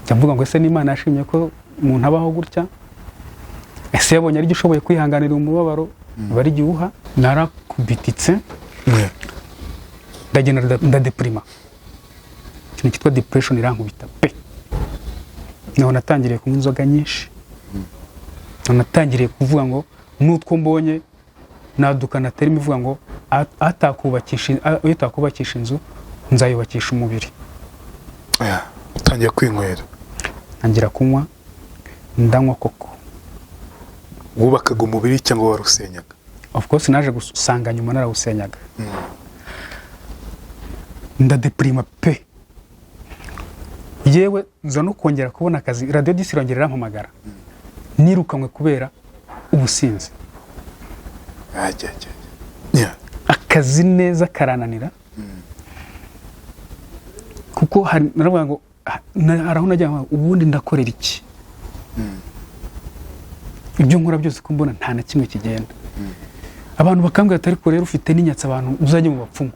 Ndavuga ngo ese n'Imana yashimye ko umuntu abaho gutya, ese yabonye ari gishoboye kwihanganira umubabaro bari giuha. Narakubititse ndagenda ndadeprima, ikintu cyitwa depression irankubita pe. Naho natangiriye kunywa inzoga nyinshi, natangiriye kuvuga ngo nutwo mbonye nadukana terima ivuga ngo atakubakisha inzu nzayubakisha umubiri. Utangiye kwinywera, ntangira kunywa ndanywa koko. Wubakaga umubiri cyangwa warusenyaga? Of course naje gusanga nyuma narawusenyaga. Ndadeprima pe. Yewe nza no kongera kubona akazi, radio disi irongera irampamagara. Nirukanwe kubera ubusinzi. Akazi neza karananira. Kuko naravuga ngo araho najya ubundi ndakorera iki? Ibyo nkora byose ko mbona nta na kimwe kigenda. Abantu bakambwira atari ko rero ufite n'inyatsa abantu uzajye mu bapfumu.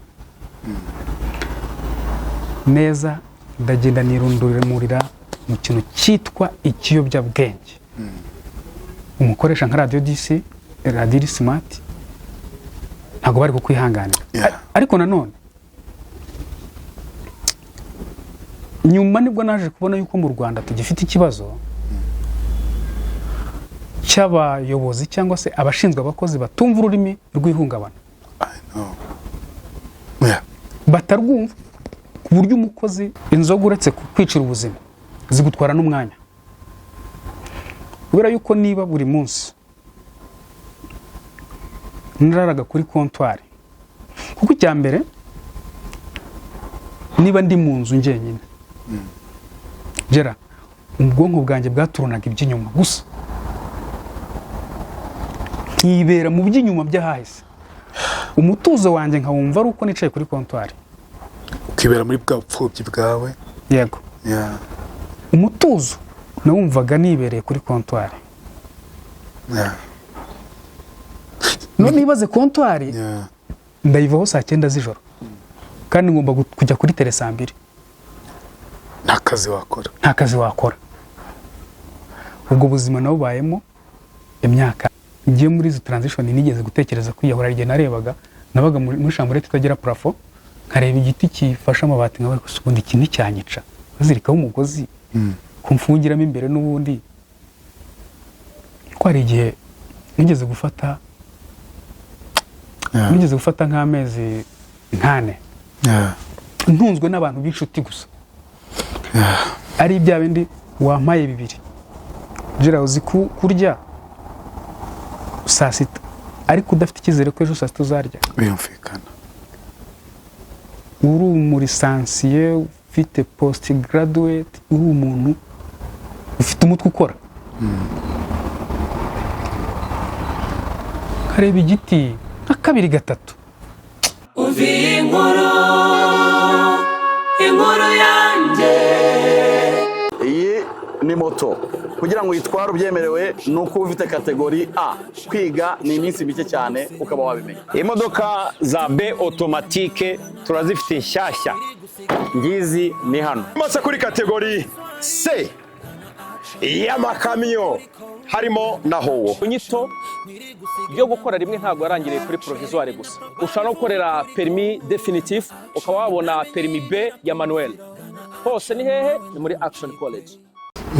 Neza ndagenda nirundurira mu kintu cyitwa ikiyobyabwenge. Umukoresha nka radio disi, radio smart ntago bari kukwihanganira. Ariko nanone nyuma nibwo naje kubona yuko mu Rwanda tugifite ikibazo cy'abayobozi cyangwa se abashinzwe abakozi batumva ururimi rw'ihungabana. Batarwumva ku buryo umukozi inzoga uretse kwicira ubuzima zigutwara n'umwanya. Kubera yuko niba buri munsi nraraga kuri comptoir, kuko cyambere niba ndi mu nzu ngenyine gera ubwonko bwanjye bwaturunaga iby'inyuma gusa, nkibera mu by'inyuma byahahise. Umutuzo wanjye nkawumva ari uko nicaye kuri comptoir. Ukibera muri bwa bupfubyi bwawe? Yego. Umutuzo nawumvaga nibereye kuri comptoir. None ibaze comptoir ndayivaho saa 9 z'ijoro kandi ngomba kujya kuri tele saa 2. Nta kazi wakora. Nta kazi wakora. Ubwo buzima nabubayemo imyaka. Ngiye muri izo transition nigeze gutekereza kwiyahura. Igihe narebaga nabaga muri chambrette itagira plafond, nkareba igiti kifasha amabati nkawe kusubundi kintu cyanyica. Bazirikaho umugozi kumfungiramo imbere n'ubundi. Ko ari igihe nigeze gufata nk'amezi 4 ntunzwe n'abantu b'inshuti gusa. Ari ibya bindi wampaye 2 jira uzi kurya saa 6 ariko udafite ikizere ko ejo saa 6 uzarya. Biyumvikana. Uri umurisansiye ufite post graduate, uri umuntu ufite umutwe ukora. Kareba igiti nka 2 gatatu. Uvi inkuru yanjye. Iyi ni moto kugira ngo yitware ubyemerewe nuko ufite kategori A. Kwiga ni iminsi mike cyane ukaba wabimenya. Imodoka za B automatique turazifite nshyashya. Ngizi ni hano. Maze kuri kategori C y'amakamyo harimo na Howo. Unyito byo gukora rimwe ntago yarangiriye kuri provisoire gusa. Ushaka no gukorera permis définitif ukaba wabona permis B ya manuel. Hose ni hehe? Ni muri Action College.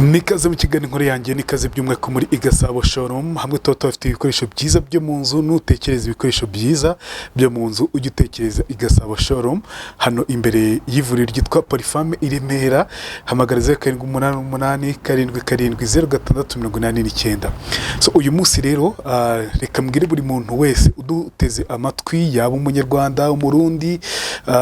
Nikaze mu kiganiro inkuru yanjye, nikaze by'umwaka muri Igasabo Showroom. Hamwe toto bafite ibikoresho byiza byo mu nzu. Nutekereza ibikoresho byiza byo mu nzu ujye utekereza Igasabo Showroom. Hano imbere y'ivuriro ryitwa Polifame i Remera. Hamagara 0788 770689. So uyu munsi rero reka mbwire buri muntu wese uduteze amatwi, yaba umunyarwanda, umurundi,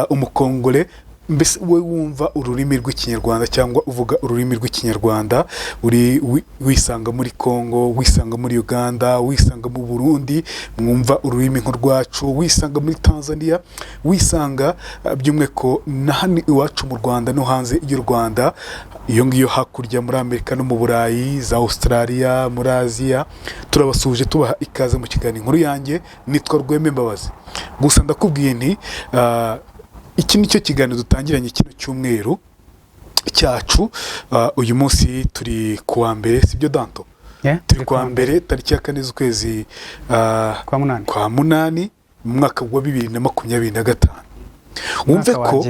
umukongole, mbese we wumva ururimi rw'ikinyarwanda cyangwa uvuga ururimi rw'ikinyarwanda, uri wisanga muri Kongo, wisanga muri Uganda, wisanga mu Burundi, mwumva ururimi nk'urwacu, wisanga muri Tanzania, wisanga by'umweko na hano iwacu mu Rwanda no hanze y'u Rwanda, iyo ngiyo hakurya muri Amerika no mu Burayi, za Australia, muri Aziya, turabasuje tubaha ikaze mu kiganiro inkuru yanjye. Nitwa Rweme Mbabazi. Gusa ndakubwiye nti iki nicyo kiganiro dutangiranye kino cyumweru. cyacu. Uyu munsi turi kuwa mbere, sibyo Danto? Turi kuwa mbere tariki ya 4 z'ukwezi kwa munani mu mwaka wa 2025. Wumve ko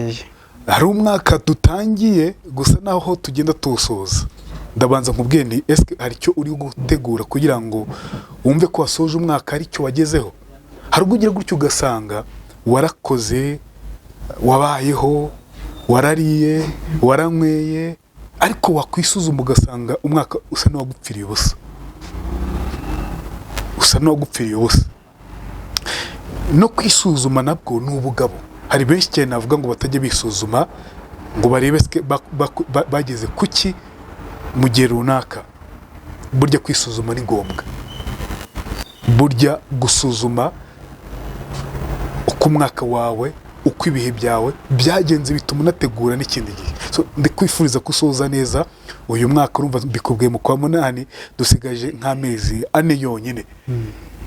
hari umwaka dutangiye gusa naho tugenda tuwusoza. Ndabanza nkubwiye ni eske hari icyo uri gutegura kugira ngo wumve ko wasoje umwaka ari cyo wagezeho? Hari ubwo ugira gutyo ugasanga warakoze, wabayeho, warariye, waranyweye, ariko wakwisuzuma ugasanga umwaka usa n'uwagupfiriye ubusa. No kwisuzuma nabwo ni ubugabo. Hari benshi cyane navuga ngo batajya bisuzuma ngo barebe bageze kuki mu gihe runaka. Burya kwisuzuma ni ngombwa. Burya gusuzuma uko umwaka wawe, uko ibihe byawe byagenze bituma unategura n'ikindi gihe. So ndikwifuriza kusoza neza uyu mwaka. Urumva mbikubwiye mu kwa munani dusigaje nk'amezi 4 yonyine.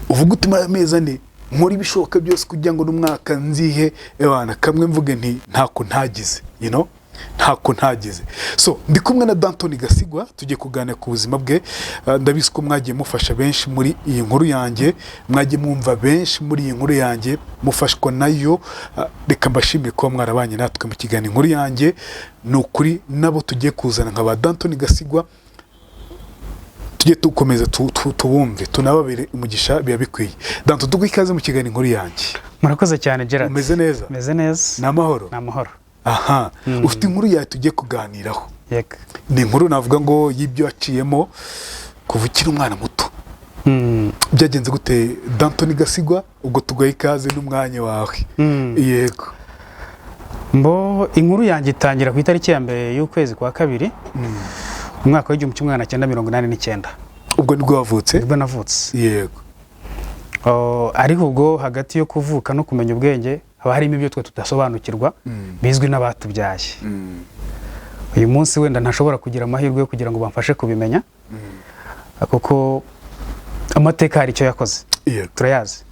Uvuga utima amezi 4 nkora ibishoboka byose kugira ngo n'umwaka nzihe ebana kamwe mvuge nti ntako ntagize, you know, ntako ntagize. So ndi kumwe na Danton Gasigwa, tugiye kuganira ku buzima bwe. Ndabizi ko mwagiye mufasha benshi muri iyi nkuru yanjye, mwagiye mwumva benshi muri iyi nkuru yanjye, mufashwa nayo. Reka mbashimire ko mwarabanye natwe mu kiganiro inkuru yanjye. Ni ukuri nabo tugiye kuzana nk'aba Danton Gasigwa, tugiye tukomeza tubumve, tunababere umugisha biba bikwiye. Danton, tuguha ikaze mu kiganiro inkuru yanjye. Murakoze cyane Gerard. Umeze neza? Meze neza. Ni amahoro? Ni amahoro. Aha, ufite inkuru yawe tugiye kuganiraho. Yego. Ni inkuru navuga ngo y'ibyo waciyemo kuva ukiri umwana muto. Byagenze gute Danton Gasigwa? Ubwo tuguha ikaze n'umwanya wawe. Yego. Mbo inkuru yanjye itangira ku itariki ya mbere y'ukwezi kwa kabiri mu mwaka wa 1989. Ubwo nibwo wavutse? Ubwo navutse. Yego. Ariko ubwo hagati yo kuvuka no kumenya ubwenge haba harimo ibyo twe tudasobanukirwa bizwi n'abatubyaye. Uyu munsi wenda ntashobora kugira amahirwe yo kugira ngo bamfashe kubimenya, kuko amateka hari icyo yakoze turayazi.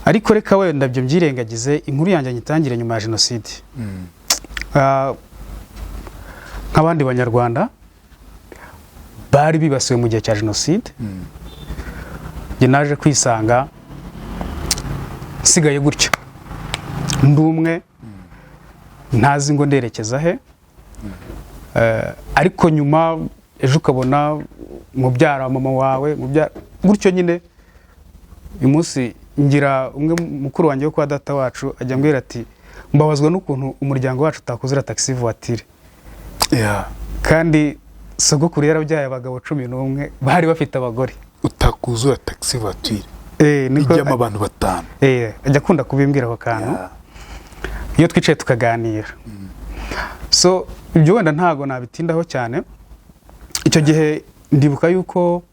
Ariko reka wenda byo mbyirengagize, inkuru yanjye nyitangire nyuma ya jenoside. Nk'abandi banyarwanda bari bibasiwe mu gihe cya jenoside, njye naje kwisanga nsigaye gutyo ndumwe, ntazi ngo nderekeza he. Ariko nyuma ejo ukabona mubyara mama wawe, gutyo nyine. Uyu munsi ngira umwe mukuru wanjye wo kwa data wacu ajya mbwira ati mbabazwa n'ukuntu umuryango wacu utakuzira taxi voiture. Kandi sogokuru yarabyaye abagabo 11 bari bafite abagore. Utakuzura taxi voiture? Ijyamo abantu 5. Ajya akunda kubimbwira ako kantu iyo twicaye tukaganira. So ibyo wenda ntago nabitindaho cyane. Icyo gihe ndibuka yuko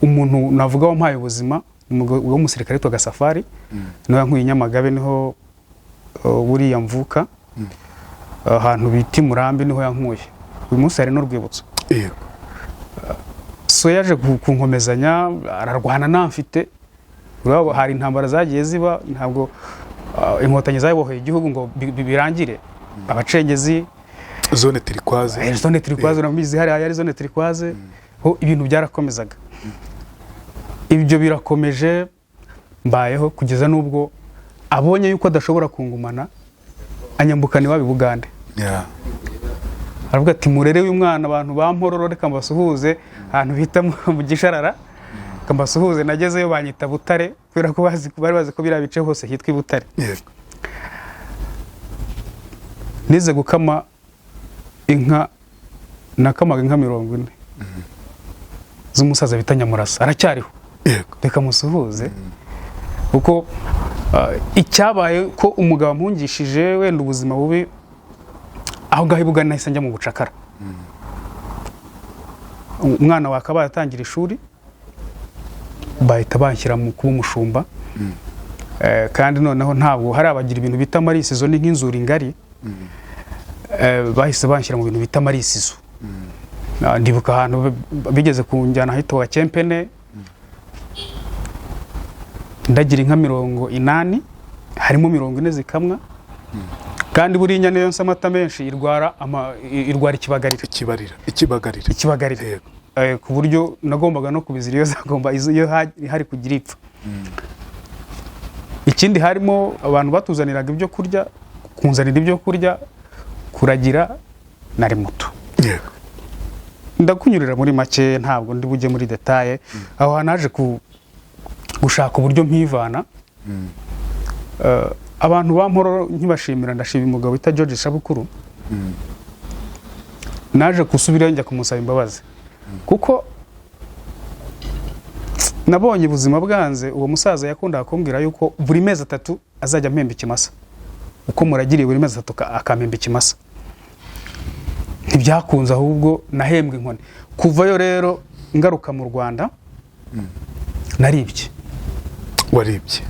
umuntu navuga wampaye ubuzima wo musirikare witwa Gasafari, niwe yankuye Nyamagabe, niho buriya mvuka, ahantu biti Murambi niho yankuye. Uyu munsi hari n'urwibutso. So yaje kunkomezanya, ararwana namfite. Urabo hari intambara zagiye ziba, ntabwo inkotanyi zabohoye igihugu ngo birangire. Abacengezi, zone turquoise uramizi, hari ari zone turquoise, ho ibintu byarakomezaga. Ibyo birakomeje mbayeho kugeza nubwo abonye yuko adashobora kungumana, anyambukana iwabi Bugande. Aravuga ati murere uyu mwana, abantu bampororo, reka mbasuhuze ahantu bita mu Gisharara, kambasuhuze. Nagezeyo banyita Butare kubera ko bari bazi ko bira bice hose hitwa Butare. Nize gukama inka, nakamaga inka 40 z'umusaza bita Nyamurasa, aracyariho. Reka musuhuze. Kuko icyabaye ko umugabo mpungishije wenda ubuzima bubi, aho ngaho Bugande nahise njya mu bucakara. Umwana wakaba yatangira ishuri, bahita banshyira mu kuba umushumba. Kandi noneho ntabwo hari abagira ibintu bita marisizo, ni nk'inzuri ngari. Bahise banshyira mu bintu bita marisizo. Ndibuka ahantu bigeze kunjyana ahitwa Kempene, ndagira inka 80, harimo 40 zikamwa, kandi buri inyana yonsa amata menshi irwara ikibagarira Yego. ku buryo nagombaga no kubizira iyo zagomba iyo hari kugira ipfa. Ikindi harimo abantu batuzaniraga ibyo kurya, kunzanira ibyo kurya, kuragira nari muto. Yego. Ndakunyurira muri make, ntabwo ndi bujye muri detaye. Aho hanaje gushaka uburyo mpivana. Abantu bamporo nkibashimira, ndashima umugabo wita George Sabukuru. Naje kusubira njya kumusaba imbabazi kuko nabonye ubuzima bwanze. Uwo musaza yakundaga kumbwira yuko buri mezi 3 azajya mpemba ikimasa, uko muragiriye buri mezi 3 akampemba ikimasa. Ntibyakunze, ahubwo nahembwe inkoni. Kuvayo rero ngaruka mu Rwanda naribye. Waribye?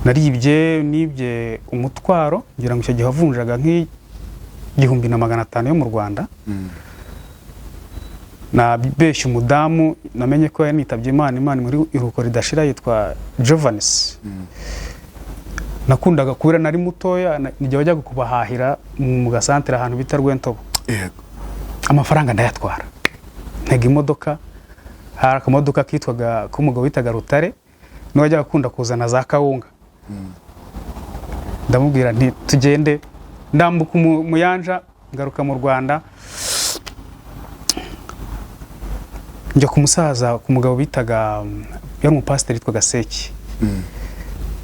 Naribye nibye umutwaro, ngira ngo icyo gihe havunjaga nk'I1,500 yo mu Rwanda. Nabeshye umudamu, namenye ko yanitabye Imana muri iruko ridashira, yitwa Jovanes. Nakundaga kubera nari mutoya, nijye wajyaga kubahahira mu gasantere ahantu bita Rwentobo. Yego. Amafaranga ndayatwara, ntega imodoka, hari akamodoka kitwaga k'umugabo witaga Rutare, no wajyaga akunda kuzana za kawunga. Ndamubwira nti tugende, ndambuka umuyanja ngaruka mu Rwanda, njya ku musaza, ku mugabo bitaga, yari umupasiteri witwaga Seki.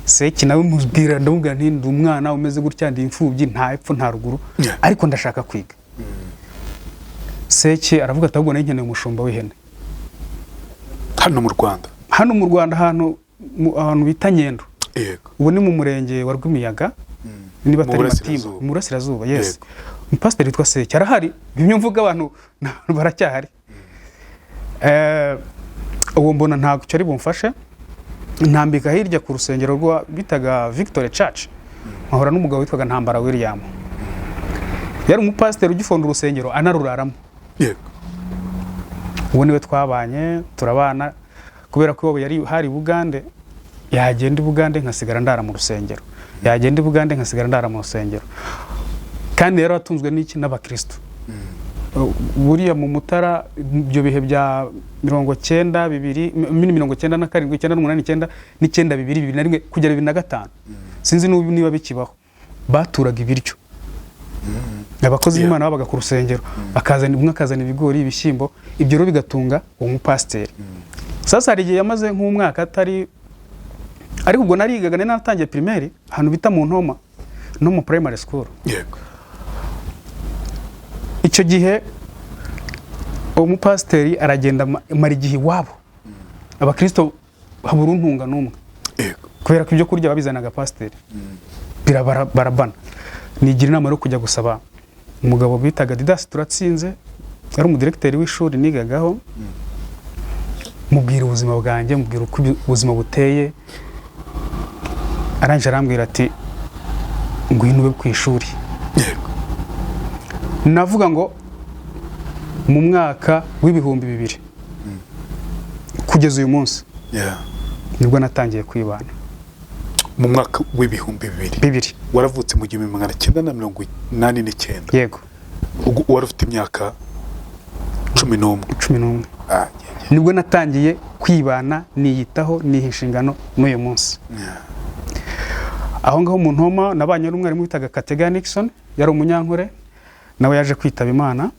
Seki nawe mubwira, ndamubwira nti ndi umwana umeze gutya, ndi imfubyi, nta epfo nta ruguru, ariko ndashaka kwiga. Seki aravuga ati ahubwo nkeneye umushumba w'ihene. Hano mu Rwanda? Hano mu Rwanda, ahantu bita Nyendo. Yego. Ubu ni mu murenge wa Rwimiyaga, niba atari Matimba, mu Burasirazuba. Yes. Umupasiteri witwa Seki arahari, bimwe mvuga abantu baracyahari. Uwo mbona ntabwo cyo ari bumfashe, ntambika hirya ku rusengero rwa bitaga Victory Church, nkahora n'umugabo witwaga Ntambara William. Yari umupasiteri ugifonda urusengero anaruraramo. Yego. Uwo niwe twabanye, turabana, kubera ko yari hari Bugande, yagenda i Bugande nkasigara ndara mu rusengero, yagenda i Bugande nkasigara ndara mu rusengero. Kandi yari atunzwe n'iki? N'abakristo. Buriya mu Mutara ibyo bihe bya 1997, 1998, 1999 kugera 2005, sinzi niba bikibaho, baturaga ibiryo. Abakozi b'Imana babaga ku rusengero, akazana ibigori, ibishyimbo, ibyo rero bigatunga uwo mupasiteri. Sasa hari igihe yamaze nk'umwaka atari, ariko ubwo narigaga, natangiye primaire ahantu bita mu Ntoma, no mu primary school. Yego. Icyo gihe uwo mupasiteri aragenda mara igihe iwabo, abakristo habura untunga n'umwe. Yego. Kubera ko ibyo kurya babizanaga pasiteri, barabana. Nigira inama yo kujya gusaba umugabo bitaga Didas Turatsinze, yari umudirekiteri w'ishuri nigagaho. Mubwira ubuzima bwanjye, mubwira uko ubuzima buteye. Aranje arambwira ati ngwino ube ku ishuri. Yego. Navuga ngo mu mwaka w'2000 kugeza uyu munsi, nibwo natangiye kwibana. Mu mwaka w'2000 waravutse mu 1989. Yego. Wari ufite imyaka 11. Nibwo natangiye kwibana, niyitaho, niha inshingano n'uyu munsi. Aho ngaho mu Ntoma nabanye n'umwarimu witaga Katega Nixon, yari umunyankore, nawe yaje kwitaba Imana.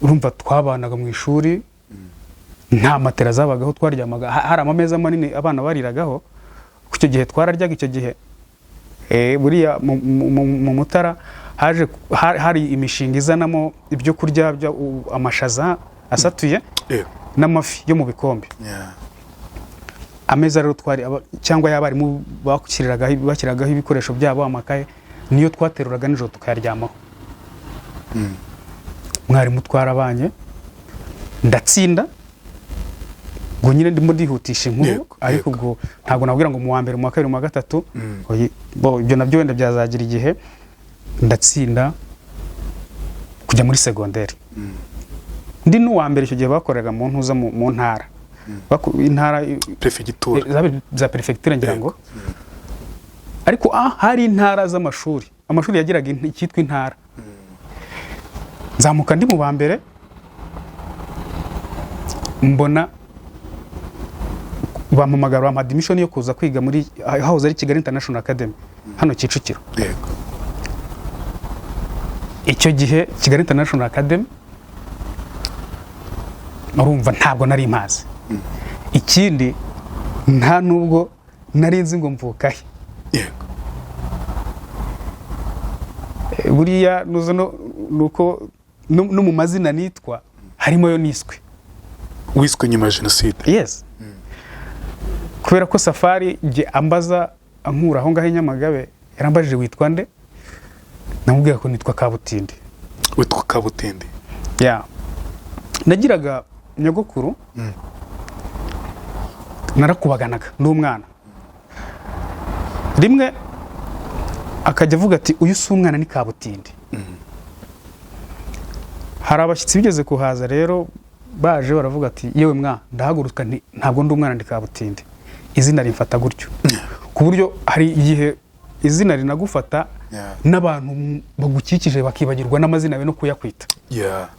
Urumva twabanaga mu ishuri, nta matera zabagaho, twaryamaga, hari amameza manini abana bariragaho. Icyo gihe twararyaga, icyo gihe buriya mu Mutara hari imishinga izanamo ibyo kurya, amashaza asatuye n'amafi yo mu bikombe. Ameza rero cyangwa y'abarimu bashyiragaho ibikoresho byabo, amakaye, niyo twateruraga nijoro tukayaryamaho. Mwarimu twarabanye, ndatsinda, ngo nyine ndimo ndihutisha inkuru, ariko ubwo ntabwo nabwira ngo mu wa mbere, mu wa kabiri, mu wa gatatu, ibyo nabyo wenda byazagira igihe. Ndatsinda kujya muri segonderi. Ndi n'uwa mbere icyo gihe bakoraga mu ntuza mu ntara, intara prefecture za prefecture ngira ngo. ariko hari intara z'amashuri, amashuri yagiraga icyitwa intara. Nzamuka ndi mu ba mbere, mbona bampamagara bampa admission yo kuza kwiga muri house ari Kigali International Academy hano Kicukiro. Yego. Icyo gihe Kigali International Academy urumva ntabwo nari mpazi. Ikindi nta nubwo nari nzi ngo mvukahe. Yego. Buriya nuzo nuko no mu mazina nitwa harimo yo niswe. Wiswe nyuma ya Jenoside. Yes. Kubera ko Safari je ambaza ankura aho ngahe Nyamagabe, yarambajije witwa nde? Namubwira ko nitwa Kabutindi. Witwa Kabutindi. Yeah. Nagiraga nyogokuru. Narakubaganaga n'umwana. Rimwe akajya avuga ati uyu si umwana ni Kabutindi. Hari abashyitsi bigeze kuhaza rero baje baravuga ati yewe mwa ndahaguruka ntabwo ndi umwana ndi Kabutindi. Izina rimfata gutyo. Ku buryo hari igihe izina rinagufata n'abantu bagukikije bakibagirwa n'amazina yawe no kuyakwita.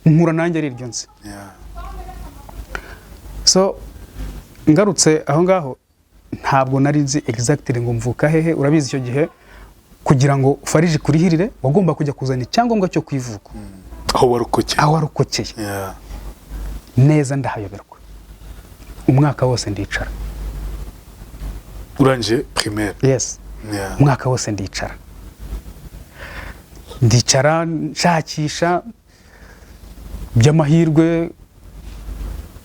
Nkura nanjye ari iryo nzi. So ngarutse aho ngaho ntabwo nari nzi exactly ngo mvuka hehe. Urabizi icyo gihe kugira ngo Farije kurihirire wagomba kujya kuzana icyangombwa cyo kwivuka. Aho warukokeye. Neza ndahayoberwa. Umwaka wose ndicara. Uranje primaire. Yes. Umwaka wose ndicara. Nshakisha by'amahirwe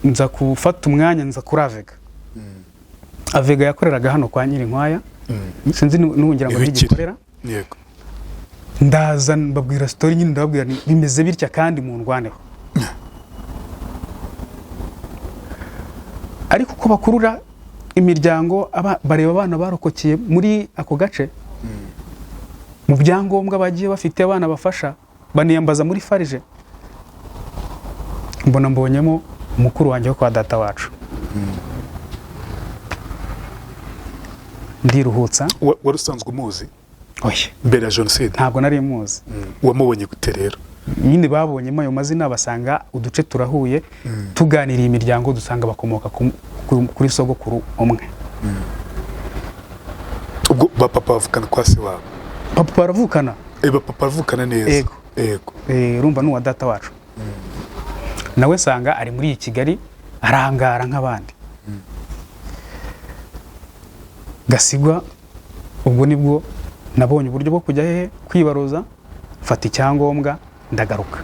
nza kufata umwanya nza kuri Avega. Avega yakoreraga hano kwa Nyirinkwaya. Sinzi n'ubungira ngo ndigikorera. Yego. Ndaza mbabwira story nyine ndababwira bimeze bitya kandi mu ndwaneho. Ariko ko bakurura imiryango bareba abana barokokeye muri ako gace, mu byangombwa bagiye bafite abana bafasha, baniyambaza muri Farije. Mbona mbonyemo umukuru wanjye wo kwa data wacu. Ndiruhutsa. Wari usanzwe umuzi? Oya. Mbere ya Jenoside? Ntabwo nari muzi. Wamubonye gute rero? Nyine babonyemo ayo mazina basanga uduce turahuye, tuganiriye imiryango dusanga bakomoka kuri sogokuru umwe. Ubwo papa bavukana kwa se wabo? Papa baravukana. Papa bavukana neza. Yego. Urumva n'uwa data wacu. Nawe sanga ari muri Kigali arangara nk'abandi. Gasigwa ubwo nibwo nabonye uburyo bwo kujya hehe kwibaruza, fata icyangombwa ndagaruka.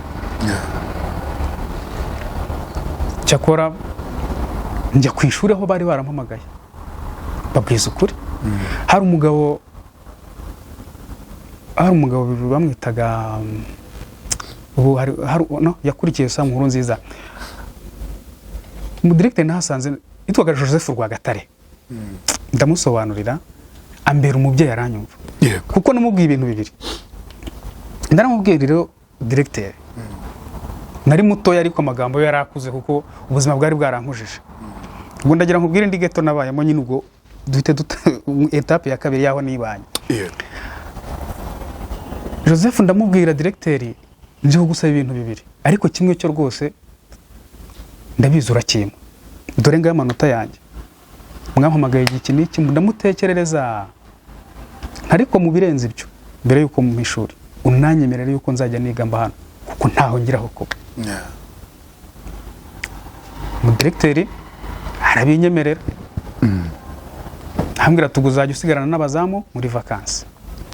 Cyakora njya ku ishuri aho bari barampamagaye. Babwiza ukuri. Hari umugabo bamwitaga ubu yakurikiye sa Nkuru Nziza. Mu directeur nahasanze itwaga Joseph Rwagatare. Ndamusobanurira ambera umubyeyi aranyumva. Kuko namubwiye ibintu bibiri. Ndaramubwiye rero directeur. Nari mutoya ariko amagambo yarakuze kuko ubuzima bwari bwarankujije. Ubwo ndagira nkubwire ndi geto nabayemo nyine ubwo duhite etape ya kabiri yaho nibanye. Joseph ndamubwira directeur nje gusaba ibintu bibiri, ariko kimwe cyo rwose ndabizi urakimwe. Dore ngaye amanota yanjye. Mwampamagaye iki n'iki ndamutekerereza. Ariko mu birenze ibyo mbere yuko mu ishuri unanyemerera yuko nzajya niga mba hano kuko ntaho ngiraho kuba. Mu directeur arabinyemerera. Hambwira tuguzajya usigarana n'abazamu muri vacances.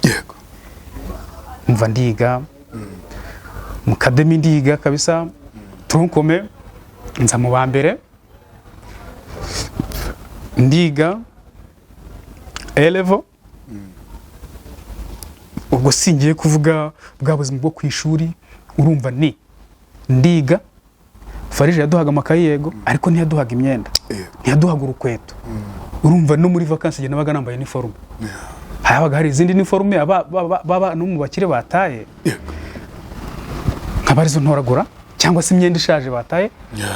Yego. Mva ndiga. Mu academy ndiga kabisa. Tunkome nza mu ba mbere. Ndiga A-level. Ubwo singiye kuvuga bwa buzima bwo ku ishuri, urumva ni ndiga. Farije yaduhaga amakaye yego, ariko ntiyaduhaga imyenda. Ntiyaduhaga urukweto. Urumva no muri vacances je nabaga nambaye uniforme. Habaga hari izindi uniforme baba no mu bakire bataye. Nkabarizo ntoragura cyangwa se imyenda ishaje bataye.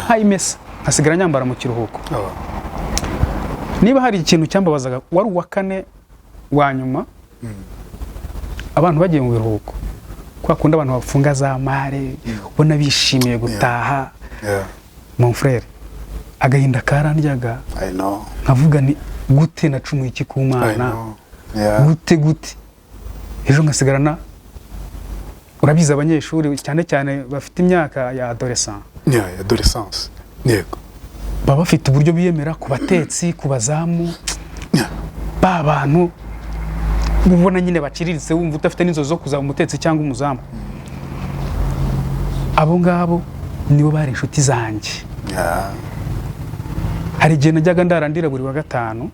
Hayimesa nkasigara nyambara mu kiruhuko. Niba hari ikintu cyambabazaga wari uwa kane wa nyuma abantu bagiye mu biruhuko kwa kundi abantu bafunga za mare ubona bishimiye gutaha mon frère agahinda karandyaga I know. nkavuga ni gute nacumuye iki ku I Mana know. Yeah. gute ejo ngasigarana urabizi abanyeshuri cyane cyane bafite imyaka ya adolescent Yeah, adolescence. Yego. baba bafite uburyo biyemera ku batetsi ku bazamu Yeah. ba bantu ubona nyine baciriritse wumva udafite n'inzozi zo kuzaba umutetsi cyangwa umuzamu abo ngabo nibo bari inshuti zanjye Yeah. hari igihe najyaga ndarandira buri wa gatanu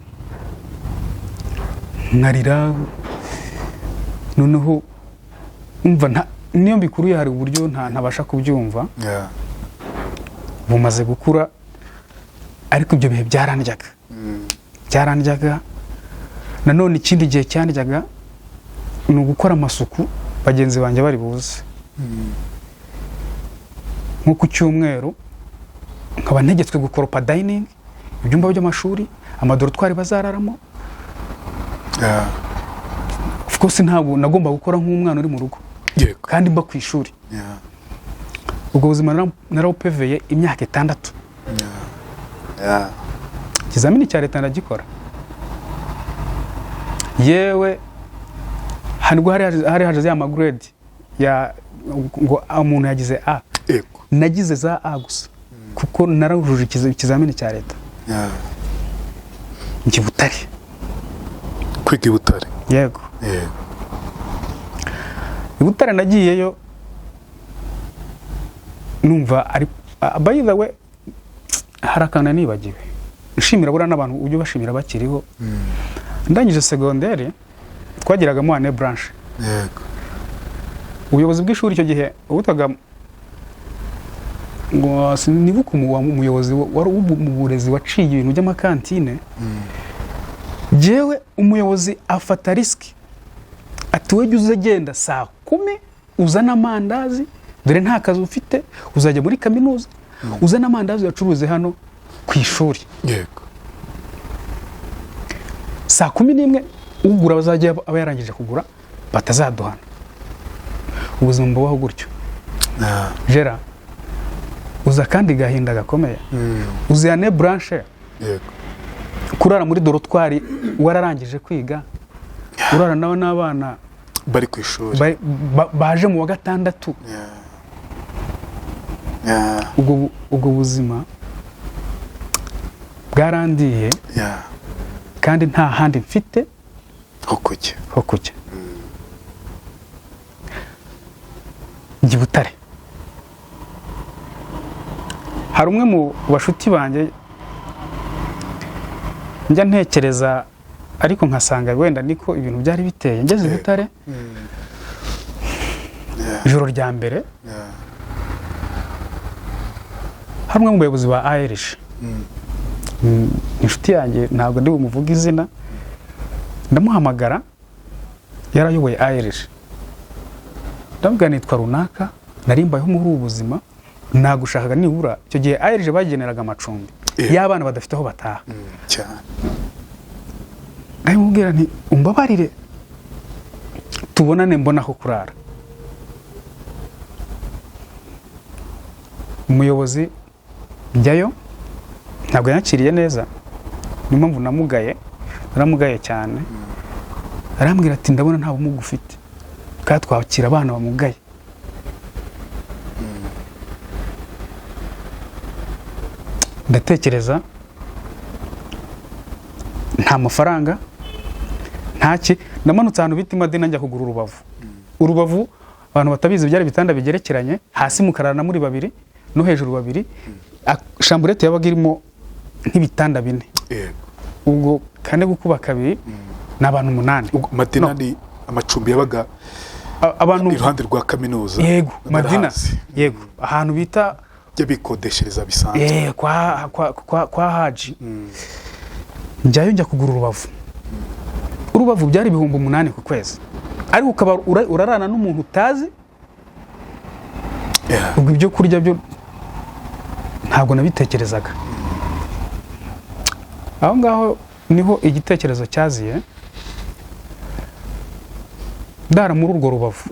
nkarira noneho umva niyo mbikuruye hari uburyo ntabasha kubyumva Yeah. bumaze gukura ariko ibyo bihe byarandyaga nanone ikindi gihe cyandyaga ni ugukora amasuku bagenzi banjye bari buze nko ku cyumweru nkaba ntegetswe gukoropa dining ibyumba by'amashuri amadorotwari bazararamo Yeah. of course ntabwo nagomba gukora nk'umwana uri mu rugo Yego. kandi mba ku ishuri Yeah. ubwo buzima narawupeveye imyaka 6 Yeah. ikizamini cya leta ndagikora yewe hanubwo hari haje ya magrade ya ngo umuntu yagize A Yego. nagize za A gusa kuko narujuje ikizamini cya leta Yeah. njye Butare Kwiga i Butare. yego Yego. i Butare nagiyeyo numva ari by the way harakana nibagiwe nshimira bura n'abantu ujye bashimira bakiriho ndangije secondaire twagiragamo ane branche Yego. ubuyobozi bw'ishuri icyo gihe ubutaga ngo sinibuka umuyobozi wari mu burezi waciye ibintu by'amakantine jewe umuyobozi afata risk ati we jya genda saa 10 uzana amandazi dore nta kazi ufite uzajya muri kaminuza uzana amandazi yacuruze hano ku ishuri Yego. saa 11 ugura bazajya aba yarangije kugura batazaduhana ubuzima bubaho gutyo Yeah. Gera uza kandi gahinda gakomeye uzane branche Yego. kurara muri dorotwari wararangije kwiga urara nawe n'abana Bari ku ishuri. baje mu wa gatandatu Yeah. Yeah. ubwo buzima bwarandiye Yeah. kandi nta handi mfite Ho kujya. ho kujya njye Butare hari umwe mu bashuti banjye njya ntekereza ariko nkasanga wenda niko ibintu byari biteye ngeze i Butare ijoro rya mbere Yeah. hari umwe mu bayobozi ba Irish inshuti yanjye ntabwo ndi bumuvuga izina ndamuhamagara yarayoboye Irish ndamubwira nitwa runaka narimbayeho muri ubu buzima nagushakaga nibura icyo gihe Irish bageneraga amacumbi y'abana badafite aho bataha Cyane. ndamubwira nti umbabarire tubonane mbona aho kurara umuyobozi njyayo ntabwo yakiriye neza niyo mpamvu naramugaye cyane arambwira ati ndabona nta bumuga ufite kandi twakira abana bamugaye ndatekereza nta mafaranga ntaki namanutse ahantu bita Madina njya kugura urubavu abantu batabizi byari bitanda bigerekeranye hasi mukarana muri babiri no hejuru babiri chambrette yabaga irimo nk'ibitanda 4 Yego. ubwo kane gukuba kabiri n'abantu 8 Madina ni amacumbi yabaga abantu iruhande rwa kaminuza. yego Madina Narahazi. yego ahantu bita Bikodeshereza bisanzwe. kwa Haji njyayo njya kugura urubavu byari 8,000 ku kwezi ariko ukaba urarana n'umuntu utazi ubwo ibyo kurya byo ntabwo nabitekerezaga aho ngaho niho igitekerezo cyaziye ndara muri urwo Rubavu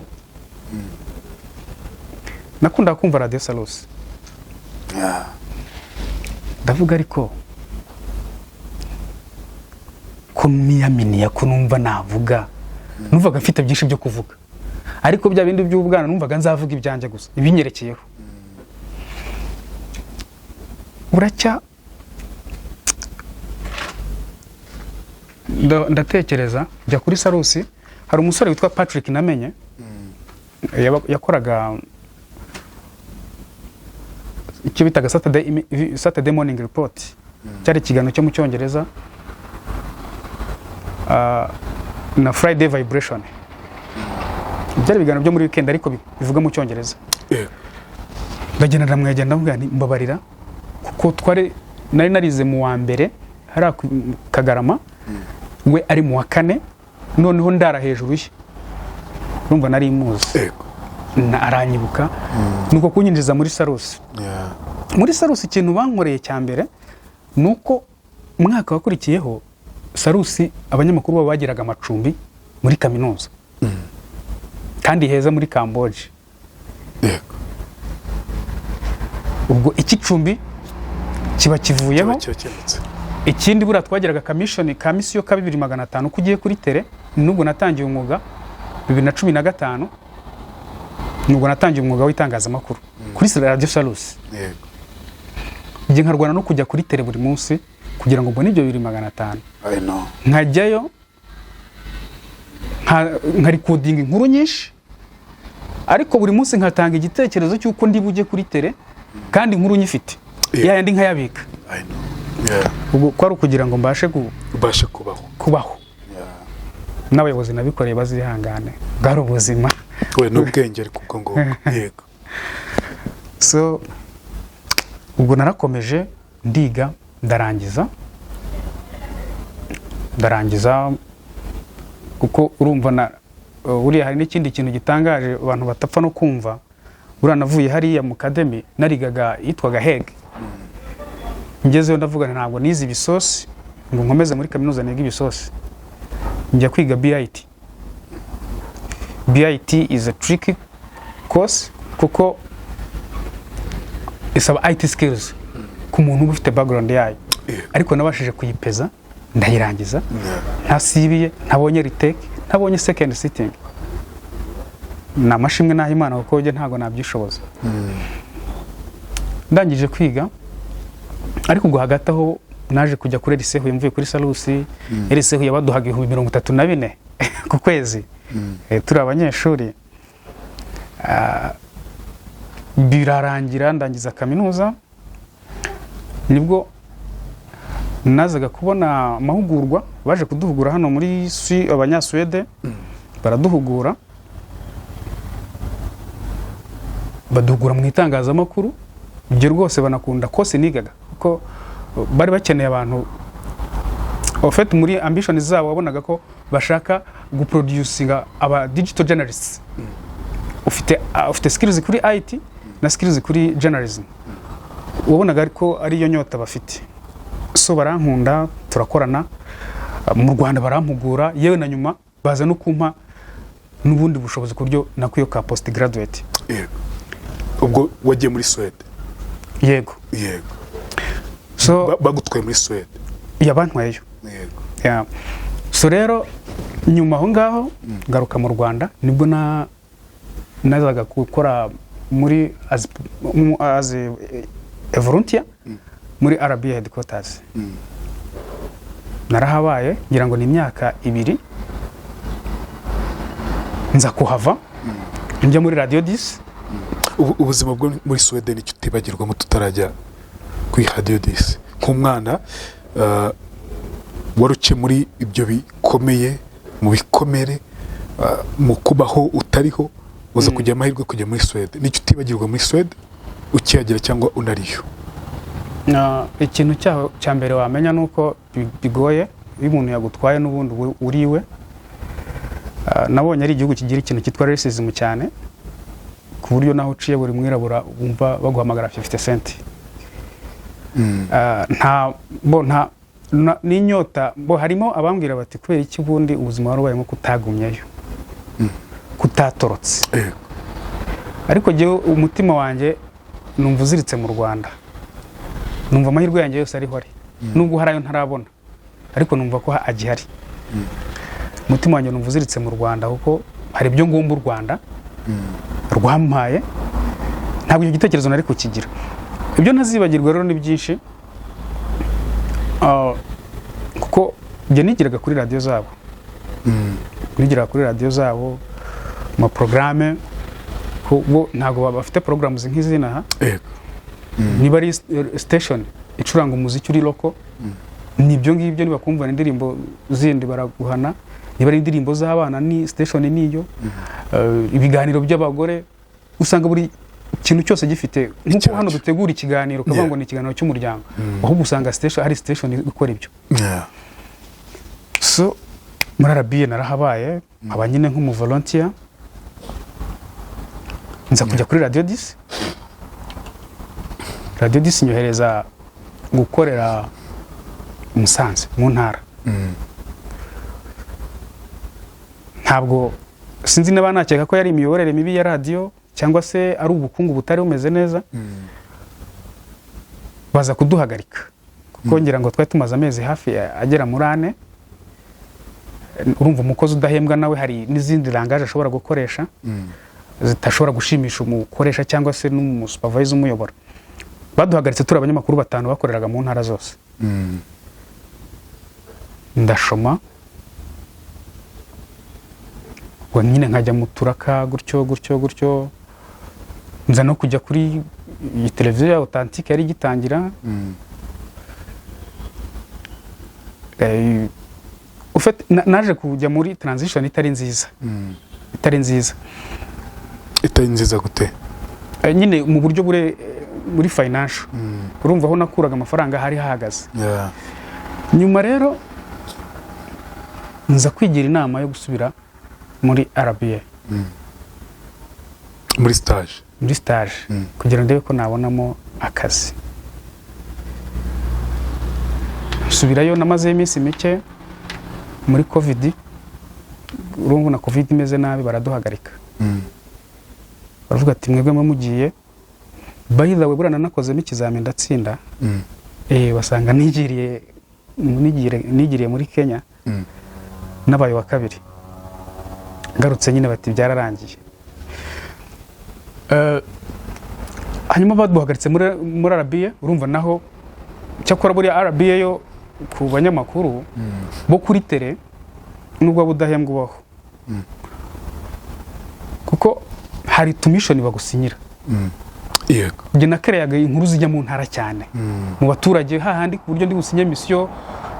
nakunda kumva Radio Salus ndavuga ariko kuniyaminiya kunumva navuga numvaga mfite byinshi byo kuvuga ariko bya bindi by'ubwana numvaga nzavuga ibyanjye gusa ibinyerekeyeho uracya ndatekereza jya kuri Salusi hari umusore witwa Patrick namenye yakoraga icyo bitaga Saturday Morning Report cyari ikiganiro cyo mu Cyongereza na Friday Vibration byari ibiganiro byo muri weekend ariko bivuga mu Cyongereza ndagenda ndamwegera ndavuga nti mbabarira kuko twari nari narize mu wa mbere hari Kagarama we ari mu wa kane noneho ndara hejuru ye urumva nari muzi aranyibuka nuko kunyinjiza muri Salusi muri Salusi ikintu bankoreye cya mbere nuko umwaka wakurikiyeho Salusi abanyamakuru babo bagiraga amacumbi muri kaminuza kandi heza muri Cambodia ubwo iki cumbi kiba kivuyeho ikindi bura twagiraga kamisiyo ka 2500 kugiye kuri tele nubwo natangiye umwuga 2015 nubwo natangiye umwuga w'itangazamakuru kuri Radio Salusi ngiye nkarwana no kujya kuri tele buri munsi kugira ngo mbone ibyo 2500 nkajyayo nka recording inkuru nyinshi ariko buri munsi nkatanga igitekerezo cy'uko ndi bujye kuri tele kandi inkuru nyifite yandi nkayabika ubwo kwari kugira ngo mbashe kubaho n'abayobozi nabikoreye bazihangane bwari ubuzima we n'ubwenge ariko ubwo ngo yego so ubwo narakomeje ndiga ndarangiza kuko urumva uriya hari n'ikindi kintu gitangaje abantu batapfa no kumva uranavuye hariya mu academy narigaga yitwaga HEG ngezeyo ndavuga ntabwo nizi ibisosi ngo nkomeze muri kaminuza niga ibisosi njya kwiga BIT is a tricky course kuko isaba IT skills ku muntu ufite background yayo ariko nabashije kuyipeza ndayirangiza ntasibiye ntabonye retake ntabonye second sitting namashimwe naho Imana kuko je ntago nabyishoboza ndangije kwiga ariko ubwo hagati aho naje kujya kuri liseho mvuye kuri Salusi liseho yabaduhaga 34 ku kwezi turi abanyeshuri birarangira ndangiza kaminuza nibwo nazaga kubona amahugurwa baje kuduhugura hano muri abanyaswede baraduhugura baduhugura mu itangazamakuru ibyo rwose banakunda kose nigaga kuko bari bakeneye abantu ofet muri ambition zabo wabonaga ko bashaka guproducinga aba digital journalists ufite skills kuri IT na skills kuri journalism wabonaga ariko ari yo nyota bafite so barankunda turakorana mu Rwanda barampugura yewe na nyuma baza no kumpa n'ubundi bushobozi kuryo nakuyo ka post graduate ubwo wagiye muri Sweden yego so bagutwaye muri Sweden yabantwayeyo so rero nyuma aho ngaho ngaruka mu Rwanda nibwo nazaga gukora muri as a volunteer muri RBA headquarters narahabaye ngira ngo ni imyaka 2 nza kuhava njya muri Radio 10 ubuzima bwo muri Sweden icyo tibagirwa mu tutarajya kuri Radio 10 nk'umwana waruke muri ibyo bikomeye mu bikomere mu kubaho utariho uza kujya amahirwe kujya muri Sweden nicyo tibagirwa muri Sweden ukiyagira cyangwa unariyo ikintu cya mbere wamenya nuko bigoye iyo umuntu yagutwaye n'ubundi uriwe nabonye ari igihugu kigira ikintu cyitwa racism cyane ku buryo naho uciye buri mwirabura wumva baguhamagara 50 cent n'inyota harimo abambwira bati kubera iki bundi ubuzima warubayemo kutagumyeyo kutatorotse. Yego. Ariko jyewe umutima wanjye numva uziritse mu Rwanda, numva amahirwe yanjye yose ariho ari, nubwo hari ayo ntarabona ariko numva ko agihari. Umutima wanjye numva uziritse mu Rwanda kuko hari ibyo ngomba u Rwanda rwampaye, ntabwo icyo gitekerezo nari kukigira. Ibyo ntazibagirwa rero ni byinshi, kuko njye nigiraga kuri radiyo zabo, nigiraga kuri radiyo zabo ama programme, bo ntabwo bafite programs nk'izina aha. Yego. Niba ari station icuranga umuziki uri loko, nibyo ngibyo. Niba kumva indirimbo zindi baraguhana, niba ari indirimbo z'abana ni station niyo, ibiganiro by'abagore, usanga buri ikintu cyose gifite. Nkuko hano dutegura ikiganiro kavuga ngo ni ikiganiro cy'umuryango, ahubwo usanga hari station ikora ibyo. So muri RBA narahabaye, aba nyine nk'umu volunteer, nza kujya kuri Radio 10. Radio 10 nyohereza gukorera Musanze mu ntara. Ntabwo sinzi niba nakeka ko yari imiyoborere mibi ya radio cyangwa se ari ubukungu butari bumeze neza, baza kuduhagarika kuko ngira ngo twari tumaze amezi hafi agera muri 4. Urumva umukozi udahembwa nawe hari n'izindi langaje ashobora gukoresha zitashobora gushimisha umukoresha cyangwa se n'umusupervisor umuyobora. Baduhagaritse turi abanyamakuru 5 bakoreraga mu ntara zose. Ndashoma ngo nyine nkajya mu turaka gutyo nza no kujya kuri iyi televiziyo ya Authentique yari gitangira. Naje kujya muri transition itari nziza. Itari nziza gute? Nyine mu buryo muri financial. Urumva aho nakuraga amafaranga hari hahagaze. Nyuma rero nza kwigira inama yo gusubira muri RBA. Muri stage. Kugira ndebe ko nabonamo akazi. Subirayo namaze iminsi mike muri COVID. Urumva na COVID imeze nabi, baraduhagarika. Baravuga ati mwebwe mugiye. By the way, burana nakoze n'ikizamini ndatsinda. Basanga nigiriye muri Kenya. Nabaye wa kabiri. Ngarutse nyine bati byararangiye. Hanyuma baduhagaritse muri RBA. Urumva naho cyakora buri RBA yo ku banyamakuru bo kuri tele nubwo budahembwa ubaho, kuko hari tumishoni bagusinyira. Yego. Nge nakereyaga inkuru zijya mu ntara cyane mu baturage, hahandi ku buryo ndi gusinya mission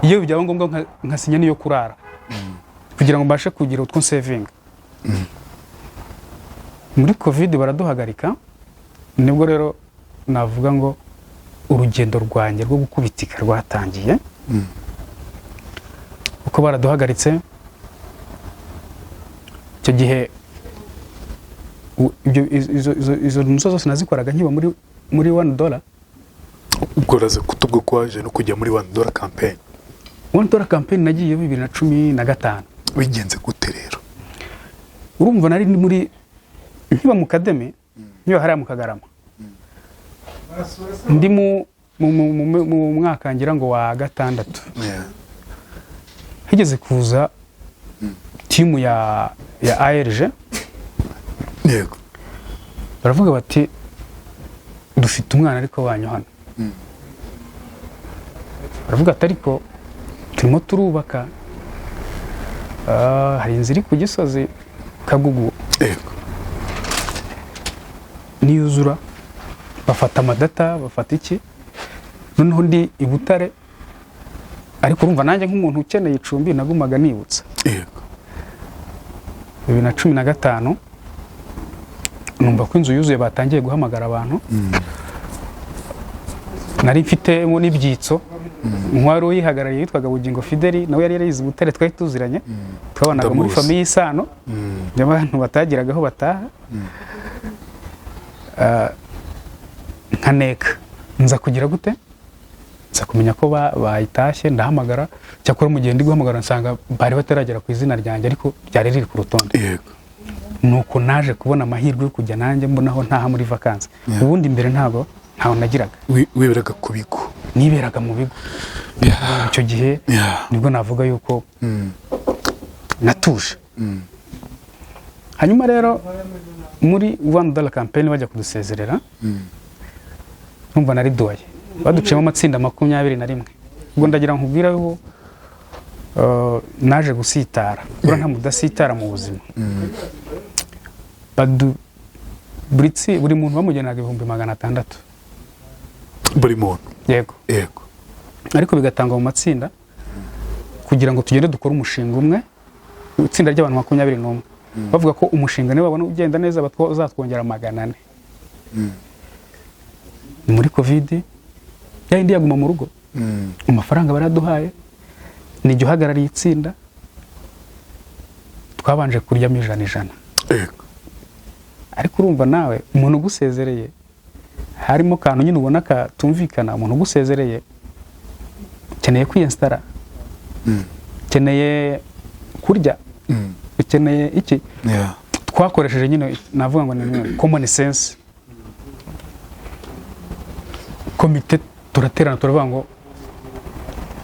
iyo byaba ngombwa nkasinya niyo kurara kugira ngo mbashe kugira utwo saving. Muri COVID baraduhagarika, nibwo rero navuga ngo urugendo rwanjye rwo gukubitika rwatangiye. Uko baraduhagaritse icyo gihe izo nzo zose nazikoraga nkiba muri $1. Ukoraze kutubwo kwaje no kujya muri $1 campaign. $1 campaign nagiye 2015. Wigenze gute rero? Urumva nari muri nkiba mu Kademe, niyo hari mu Kagarama. Ndi mu mwaka ngira ngo wa 6. Higeze kuza timu ya ARG. Yego. Baravuga bati dufite umwana ariko wanyu hano. Baravuga ati ariko turimo turubaka, hari inzira ku Gisozi Kagugu. Yego. Niyuzura bafata amadata, bafata iki, noneho ndi i Butare. Ariko urumva nanjye nk'umuntu ukeneye icumbi nagumaga nibutsa. Yego. 2015 numva ko inzu yuzuye batangiye guhamagara abantu. Nari mfitemo n'ibyitso. Umwari uyihagarariye yitwaga Bugingo Fideli, nawe yari yarize Butare, twari tuziranye. Twabanaga muri famille y'Isano, y'abantu batagiraga aho bataha. Nkaneka nza kugira gute, nza kumenya ko bayitashye, ndahamagara. Cyakora mu gihe ndi guhamagara nsanga bari bataragera ku izina ryanjye, ariko ryari riri ku rutonde. Yego. nuko naje kubona amahirwe yo kujya nanjye mbonaho ntaha muri vacances ubundi mbere ntago nagiraga wiberaga ku bigo niberaga mu bigo icyo gihe nibwo navuga yuko natuje hanyuma rero muri $1 campaign bajya kudusezerera numva nari doye baduciyemo amatsinda 21 ubwo ndagira nkubwira yuko naje gusitara ura nta mudasitara mu buzima buri muntu bamugenaga 600 buri muntu yego ariko bigatangwa mu matsinda kugira ngo tugende dukora umushinga umwe itsinda ry'abantu 21 bavuga ko umushinga niba babona ugenda neza bazatwongera 400 muri covid yindi yaguma mu rugo amafaranga baraduhaye nijye uhagarariye itsinda twabanje kuryamo ijana ariko urumva nawe umuntu ugusezereye harimo kantu nyine ubona katumvikana umuntu ugusezereye ukeneye kwiyinstara ukeneye kurya ukeneye iki twakoresheje nyine navuga ngo ni common sense komite turaterana turavuga ngo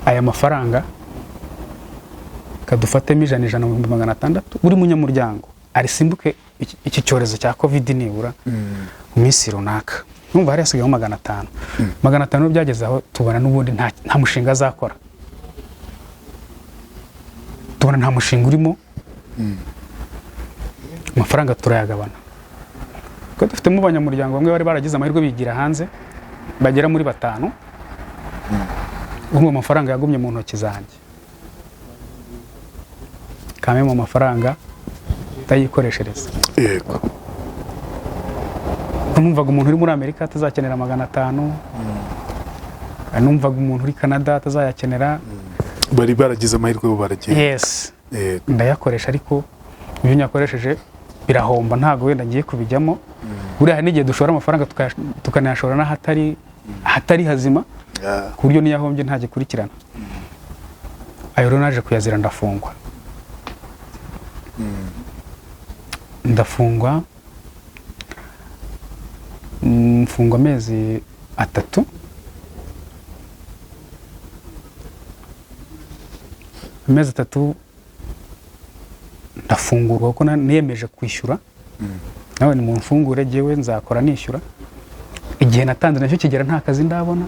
aya mafaranga kadufatemo 100,600 buri munyamuryango arisimbuke iki cyorezo cya covid nibura mu minsi runaka numva hari hasigayeho 500 500 byageze aho tubona n'ubundi nta mushinga azakora tubona nta mushinga urimo amafaranga turayagabana ko dufitemo abanyamuryango bamwe bari baragize amahirwe bigira hanze bagera muri 5 umwe amafaranga yagumye mu ntoki zanjye kame mu mafaranga tayikoreshereza yego numvaga umuntu uri muri Amerika atazakenera 500 numvaga umuntu uri Canada atazayakenera bari baragize amahirwe bo baragiye yes ndayakoresha ariko ibyo nyakoresheje birahomba ntago wenda ngiye kubijyamo buriya n'igihe dushora amafaranga tukanayashora hatari hazima ku buryo niyahombye nta gikurikirana ayo rero naje kuyazira ndafungwa mfungwa amezi 3 amezi 3 ndafungurwa kuko niyemeje kwishyura nawe ni mu mfungure jewe nzakora nishyura igihe natanze nacyo kigera nta kazi ndabona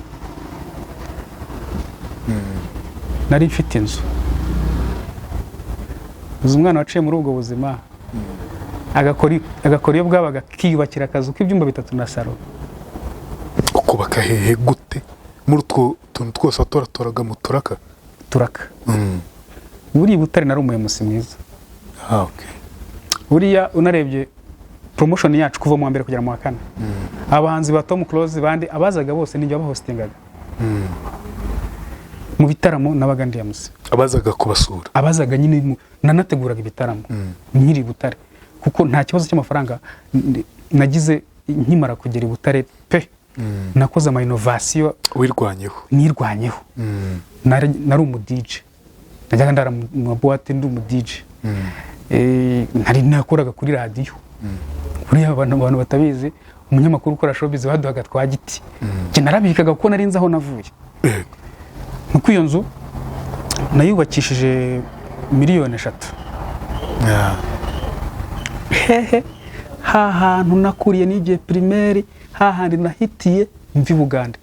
nari mfite inzu umwana waciye muri ubwo buzima agakora iyo bwabaga kiyubakira akazu k'ibyumba 3 na salo ukubaka hehe gute muri utwo tuntu twose watoratoraga mu turaka buri Butare nari umuyobozi mwiza buriya unarebye promotion yacu kuva mu mbere kugera mu 4 abahanzi ba Tom Close bandi abazaga bose ninjye abahostingaga mu bitaramo nabaga ndiyamuze abazaga kubasura abazaga nyine nanateguraga ibitaramo nkiri Butare kuko nta kibazo cy'amafaranga nagize nkimara kugera Butare pe nakoze ama innovation nirwanyeho nari umu DJ najyaga ndara mu boîte ndi umu DJ nari nakoraga kuri radio kuri abantu batabizi umunyamakuru ukora showbiz baduhaga twagiti je narabikaga kuko nari nzi aho navuye nuko iyo nzu nayubakishije miliyoni 3 hehe hantu nakuriye n'igihe primaire hahandi nahitiye mvi Bugande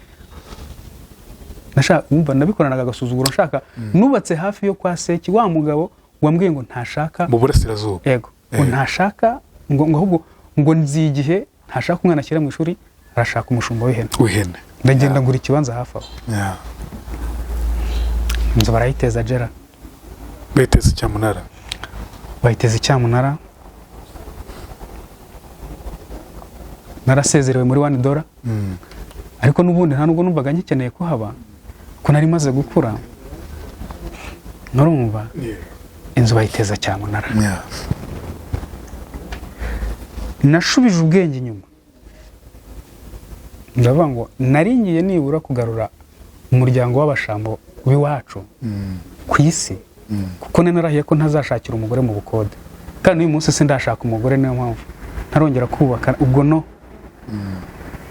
nashaka umva nabikoranaga agasuzuguro nshaka nubatse hafi yo kwa Seki wa mugabo wambwiye ngo ntashaka mu burasirazuba yego ngo ntashaka ngo ahubwo ngo nzigihe ntashaka umwana ashyira mu ishuri arashaka umushumba w'ihene ndagenda ngura ikibanza hafi aho nzo barayiteza Gera bayiteza icyamunara narasezerewe muri $1 ariko nubundi nta nubwo numvaga ngikeneye kuhaba ko nari maze gukura nurumva inzu bayiteza cyamunara nashubije ubwenge inyuma ndavuga ngo naringiye nibura kugarura umuryango w'abashambo w'iwacu ku isi kuko narahiye ko ntazashakira umugore mu bukode kandi uyu munsi sindashaka umugore, niyo mpamvu ntarongera kubaka ubwo. No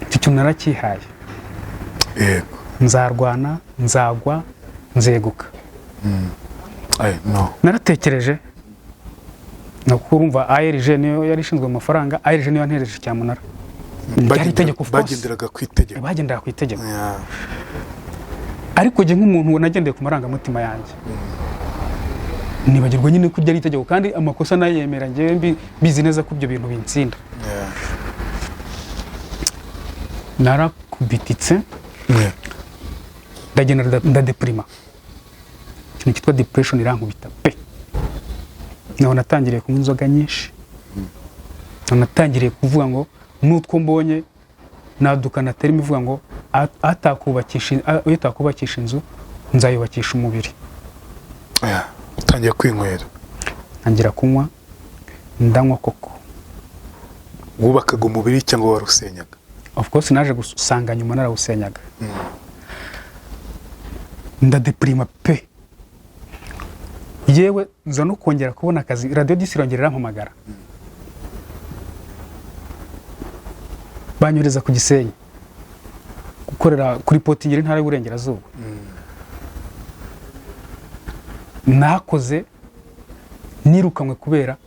icyo kintu narakihaye, yego nzarwana, nzagwa, nzeguka. no Naratekereje nuko urumva ARG niyo yari ishinzwe amafaranga, ARG niyo yantereje cyamunara. Byari itegeko, of course. bagenderaga ku itegeko. Bagendera ku itegeko. Yeah. Ariko jye nk'umuntu nagendeye ku marangamutima yanjye, nibagirwa nyine ko byari itegeko, kandi amakosa nayemera njyewe bizi neza ko ibyo bintu binsinda. Yeah. Narakubititse, Yeah. ndagenda ndadeprima. Ikintu cyitwa depression irankubita pe. Naho natangiriye kunywa inzoga nyinshi, natangiriye kuvuga ngo n'utwo mbonye nadukana terima ivuga ngo atakubakisha inzu nzayubakisha umubiri. Yeah. Utangiye kwinywera. Ntangira kunywa, ndanywa koko. Wubakaga umubiri cyangwa warusenyaga? Of course naje gusanga nyuma narawusenyaga. Ndadeprima pe. Yewe nza no kongera kubona akazi, Radio 10 irongera irampamagara. Banyoreza ku Gisenyi gukorera kuri Potingeri ntara y'Uburengerazuba. Nakoze nirukanwe kubera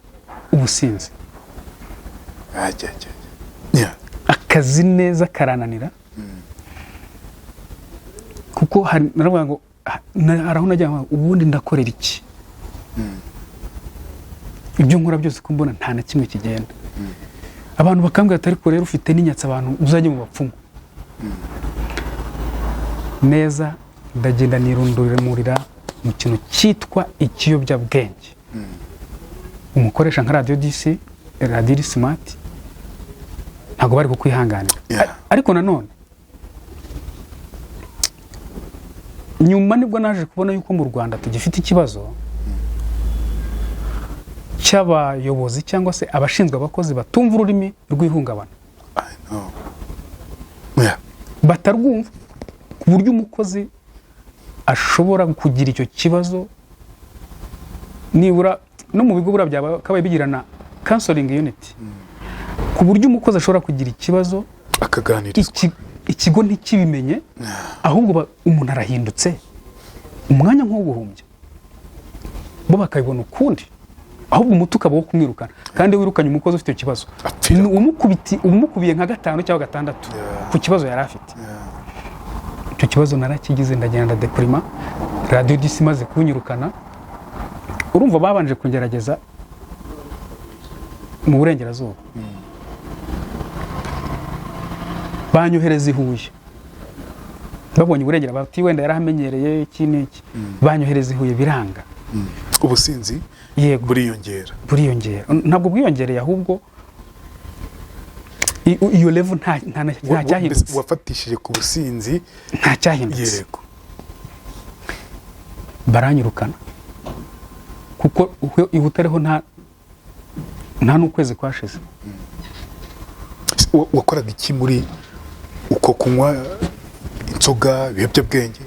ubusinzi. Yeah. Akazi neza karananira. Kuko naravuga ngo araho najya ubundi ndakorera iki? Ibyo nkora byose ko mbona nta na kimwe kigenda. Abantu bakambwira atari ko rero ufite n'inyatsa abantu uzajye mu bapfumu. Neza ndagenda nirundurira mu kintu cyitwa ikiyobyabwenge. Umukoresha nka Radio 10, Radio Smart ntago bari kukwihanganira. Yeah. Ariko nanone nyuma nibwo naje kubona yuko mu Rwanda tugifite ikibazo cy'abayobozi cyangwa se abashinzwe abakozi batumva ururimi rw'ihungabana. I know. Yeah. Batarwumva ku buryo umukozi ashobora kugira icyo kibazo, nibura no mu bigo bura byakabaye bigirana counseling unit, ku buryo umukozi ashobora kugira ikibazo akaganirizwa, ikigo ntikibimenye, ahubwo umuntu arahindutse umwanya nk'uguhumbya, bo bakabibona ukundi, ahubwo umutu ukaba wo kumwirukana. Kandi wirukanye umukozi ufite ikibazo, umukubiye nka 5 cyangwa 6 ku kibazo yari afite. Icyo kibazo narakigize, ndagenda deprima. Radio 10 maze kunyirukana, urumva babanje kungerageza mu Burengerazuba. Banyohereza i Huye, babonye Burengera bati wenda yarahamenyereye iki n'iki. Banyohereza i Huye biranga. Ubusinzi yego buriyongera. Ntabwo bwiyongereye, ahubwo iyo level nta cyahindutse. Wafatishije ku businzi nta cyahindutse. Yego. Baranyirukana kuko ihutareho nta n'ukwezi kwashize. Wakoraga iki muri uko kunywa inzoga, ibiyobyabwenge?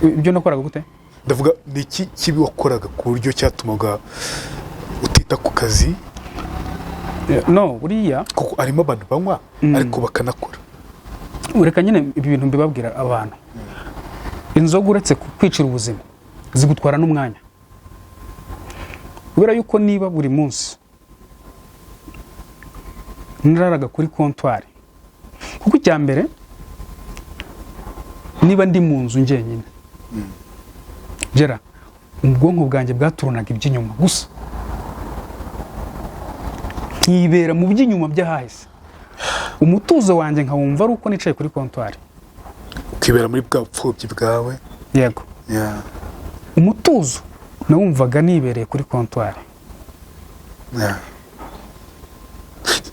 Ibyo nakoraga gute? Ndavuga ni iki kibi wakoraga ku buryo cyatumaga utita ku kazi? No, buriya kuko arimo abantu banywa ariko bakanakora. Ureka nyine ibi bintu mbibabwira abantu. Inzoga uretse kwicira ubuzima zigutwara n'umwanya. Kubera yuko niba buri munsi niraraga kuri comptoir, kuko icya mbere niba ndi mu nzu njyenyine, gera ubwonko bwanjye bwaturunaga iby'inyuma gusa, nkibera mu by'inyuma by'ahahise. Umutuzo wanjye nkawumva ari uko nicaye kuri comptoir. Ukibera muri bwa bupfubyi bwawe? Yego. Yeah. Umutuzo nawumvaga nibereye kuri comptoir. Yeah.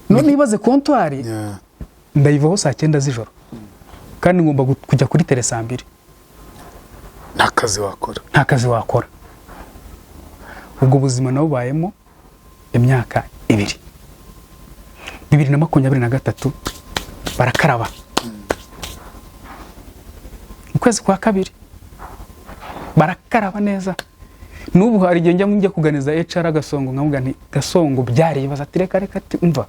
No nibaze comptoir, ndayivaho saa 9 z'ijoro, kandi ngomba kujya kuri tele saa 2. Nta kazi wakora. Ubwo buzima nabubayemo imyaka 2. 2023 barakaraba. Ukwezi kwa 2 barakaraba neza. n'ubu hari igihe njya kuganiza HR Gasongo nkavuga nti Gasongo byari ibibazo ati reka ati umva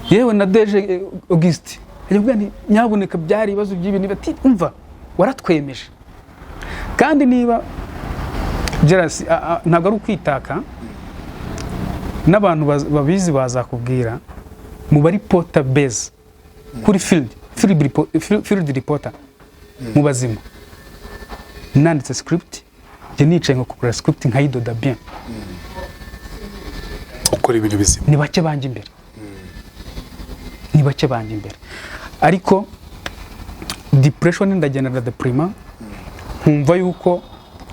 yewe na Deje Auguste yavuga nti nyabuneka byari ibibazo by'ibintu bati umva waratwemeje kandi niba Gerasi ntabwo ari ukwitaka n'abantu babizi bazakubwira mu bari porta base kuri field reporter mu bazima nanditse script je nicaye nko kugura script nkayidoda bien ukora ibintu bizima ni bake banje imbere ariko depression ndagenda deprima nkumva yuko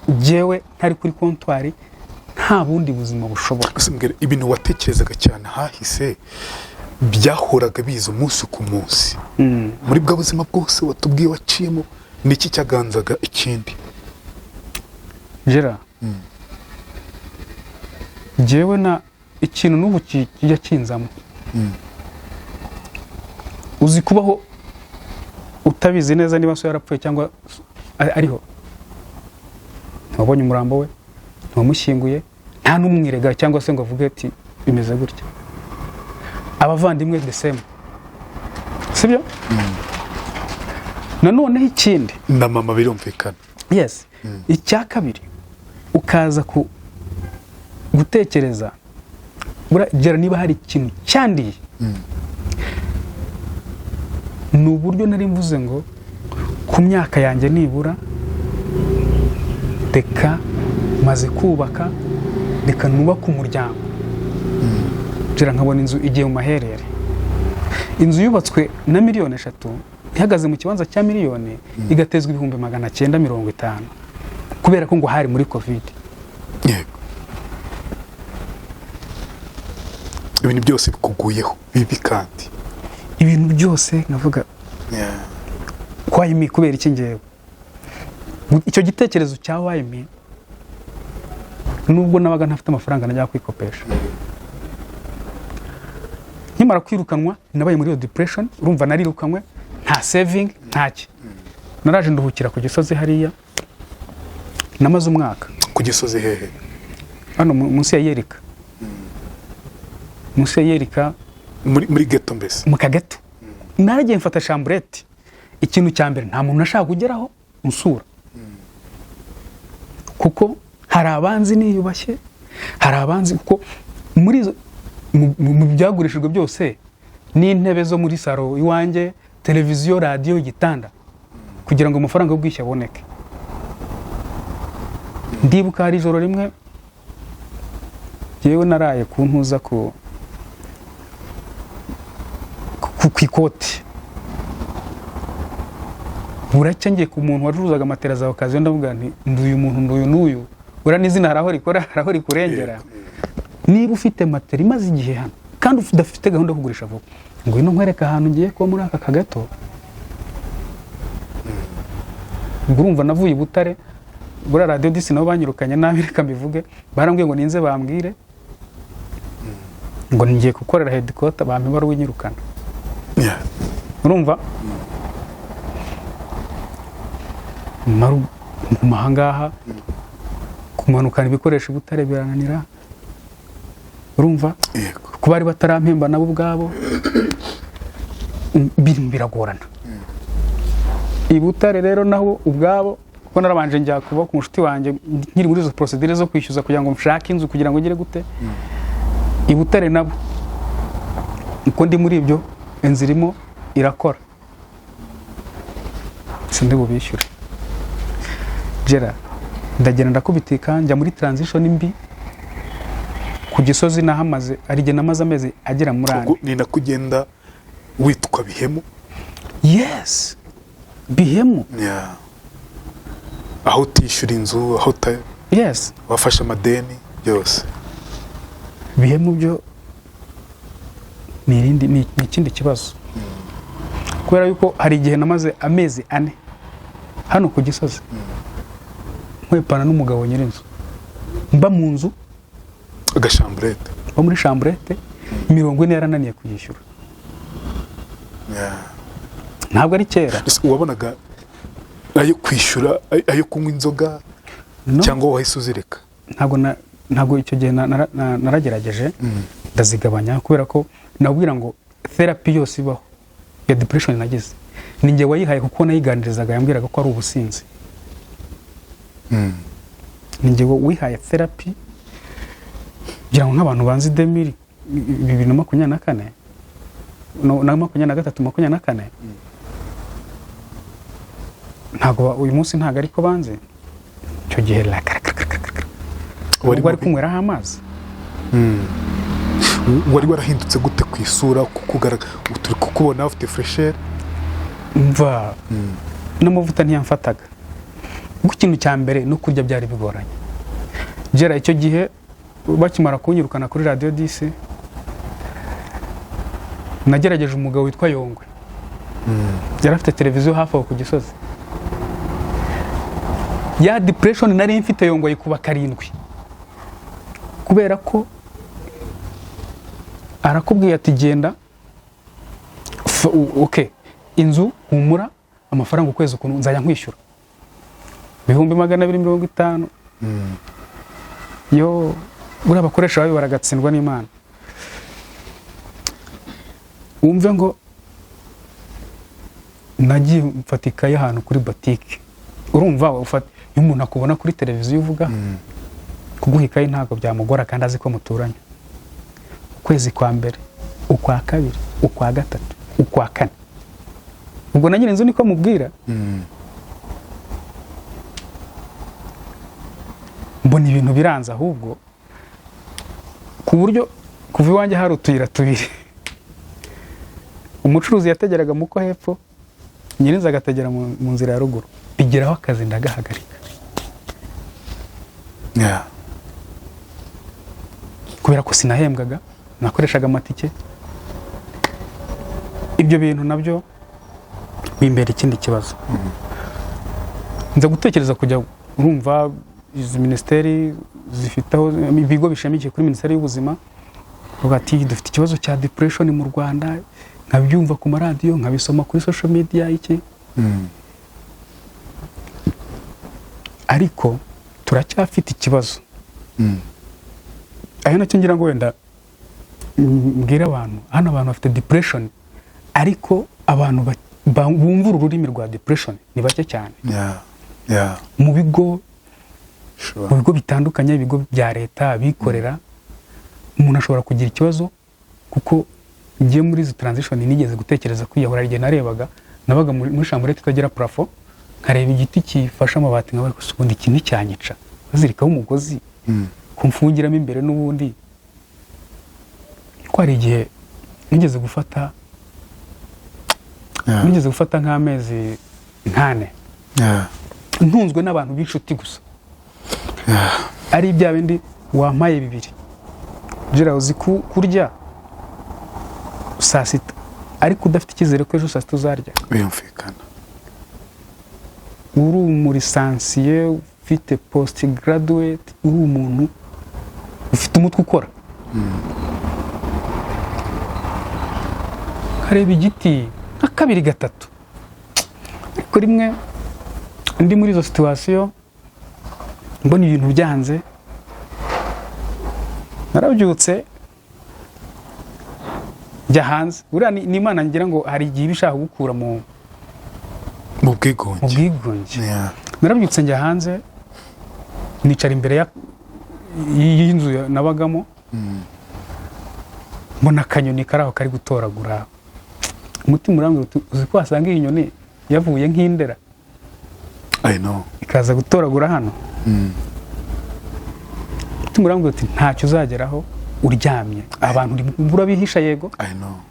jewe ntari kuri comptoir nta bundi buzima bushoboka. Ibintu watekerezaga cyane hahise byahoraga biza umunsi ku munsi muri bwa buzima bwose watubwiye waciyemo niki cyaganzaga ikindi Gera jewe na ikintu n'ubu kijya kinzamo uzi kubaho utabizi neza niba so yarapfuye cyangwa ariho wabonye umurambo we wamushyinguye nta n'umwirega cyangwa se ngo avuge ati bimeze gutya abavandimwe the same sibyo nanone ikindi na mama birumvikana yes icya kabiri ukaza gutekereza buragera niba hari ikintu cyandiye n'uburyo nari mvuze ngo ku myaka yanjye nibura reka maze kubaka reka nubaka umuryango jera nkabona inzu igiye mu maherere inzu yubatswe na 3 miliyoni ihagaze mu kibanza cya miliyoni igatezwa 950 kubera ko ngo hari muri covid ibintu byose bikuguyeho bibi kandi ibintu byose navuga kwayimi kubera iki ngewe icyo gitekerezo cya wayimi nubwo nabaga ntafite amafaranga najya kwikopesha nkimara kwirukanwa nabaye muri depression urumva narirukanwe nta saving ntaki naraje nduhukira ku Gisozi hariya namaze umwaka ku Gisozi hehe hano munsi ya Yerika munsi ya Yerika muri ghetto mbese mu kageto naragiye mfata chambrette ikintu cya mbere nta muntu nashaka kugeraho unsura kuko hari abanzi niyubashye hari abanzi kuko muri mu byagurishijwe byose n'intebe zo muri saro iwanjye televiziyo radio igitanda kugira ngo amafaranga y'ubwishyu aboneke ndibuka hari ijoro rimwe yewe naraye kuntuza ku ikoti buracya ngiye ku muntu wacuruzaga matera za okaziyo ndavuga nti nduyu muntu nduyu n'uyu ura n'izina haraho rikora haraho rikurengera niba ufite matera imaze igihe hano kandi udafite gahunda yo kugurisha vuba ngo ino nkwereka ahantu ngiye kuba muri aka kagato urumva navuye Butare bura radio disi nabo banyirukanye nabi reka mbivuge barambwiye ngo ninze bambwire ngo ngiye gukorera headquarter bampe bari winyirukana urumva maru muhangaha kumanukana ibikoresho Butare birananira urumva kubari batarampemba nabo ubwabo biragorana Ibutare rero naho ubwabo kuko narabanje njya kuba ku mushuti wanje nkiri muri zo procedure zo kwishyuza kugira ngo mshake inzu kugira ngo ngire gute Ibutare nabo uko ndi muri ibyo enzirimo irakora sindi bubishyure Gera ndagenda ndakubitika njya muri transition mbi ku Gisozi nahamaze arige namaze amezi agera muri ane ni nakugenda witwa Bihemu yes Bihemu aho utishyura inzu aho yes wafashe amadeni byose Bihemu byo ni ikindi kibazo kubera yuko hari igihe namaze amezi ane hano ku Gisozi nkwepana n'umugabo nyirinzu mba mu nzu agashambrete ba muri chambrete 40 yarananiye kuyishyura ntabwo ari kera wabonaga ayo kwishyura ayo kunywa inzoga No. cyangwa wahise uzireka? ntabwo icyo gihe naragerageje ndazigabanya kubera ko nabwira ngo therapy yose ibaho ya depression nagize ni njye wayihaye kuko nayiganirizaga yambwiraga ko ari ubusinzi. Ni njye wihaye therapy kugira ngo nk'abantu banzi 2024 na 2023 ntabwo uyu munsi ntabwo ariko banze icyo gihe wari kunyweraho amazi. Wari warahindutse gute ku isura turi kukubona ufite fresher mva n'amavuta ntiyamfataga kuko ikintu cya mbere no kurya byari bigoranye. Gera icyo gihe bakimara kunyirukana kuri radio 10 nagerageje umugabo witwa Yongwe yari afite televiziyo hafi aho ku Gisozi. Ya depression nari mfite Yongwe yikuba 7 kubera ko arakubwiye ati genda okay inzu humura amafaranga ukwezi ukuntu nzajya nkwishyura 250. Yo uri abakoresha babi baragatsindwa n'Imana. Umve ngo nagiye mfatika y'ahantu kuri boutique urumva ufata iyo umuntu akubona kuri televiziyo uvuga kuguha ikayi ntabwo byamugora kandi azi ko muturanye. Ukwezi kwa mbere ukwa kabiri ukwa gatatu ukwa kane ubwo na nyine inzu niko mubwira mbona ibintu biranze ahubwo ku buryo kuva iwanjye hari utuyira tubiri umucuruzi yategeraga muko hepfo nyiriza agategera mu nzira ya ruguru bigeraho akazi ndagahagarika kubera ko sinahembwaga nakoreshaga amatike. Ibyo bintu nabyo bimbera ikindi kibazo. Nza gutekereza kujya urumva izi ministeri zifitaho ibigo bishamikiye kuri ministeri y'ubuzima ati dufite ikibazo cya depression mu Rwanda nkabyumva ku maradiyo nkabisoma kuri social media iki ariko turacyafite ikibazo. Ayo nacyo ngira ngo wenda mbwira abantu hano abantu bafite depression ariko abantu bumva ururimi rwa depression ni bake cyane. Mu bigo bitandukanye ibigo bya leta abikorera umuntu ashobora kugira ikibazo kuko ngiye muri izo transition nigeze gutekereza kwiyahura igihe narebaga nabaga muri chambre itagira plafond nkareba igiti kifasha amabati nkawe kusubundi ikintu cyanyica bazirikaho umugozi kumfungiramo imbere n'ubundi ko ari igihe nigeze gufata nk'amezi 4 ntunzwe n'abantu b'inshuti gusa ari ibya bindi wampaye 2 jira uzi kurya saa sita ariko udafite ikizere ko ejo saa sita uzarya biyumvikana. Uri umurisansiye ufite post graduate uri umuntu ufite umutwe ukora kareba igiti nka 2-3 ariko rimwe ndi muri izo situation mbona ibintu byanze narabyutse jya hanze uriya ni Imana ngira ngo hari igihe ibishaka gukura mu bwigunge. Narabyutse njya hanze nicara imbere y'inzu nabagamo mbona akanyoni karaho kari gutoragura umutima urambwira uzi ko wasanga iyi nyoni yavuye nk'indera ikaza gutoragura hano umutima urambwira uti ntacyo uzageraho uryamye abantu urabihisha yego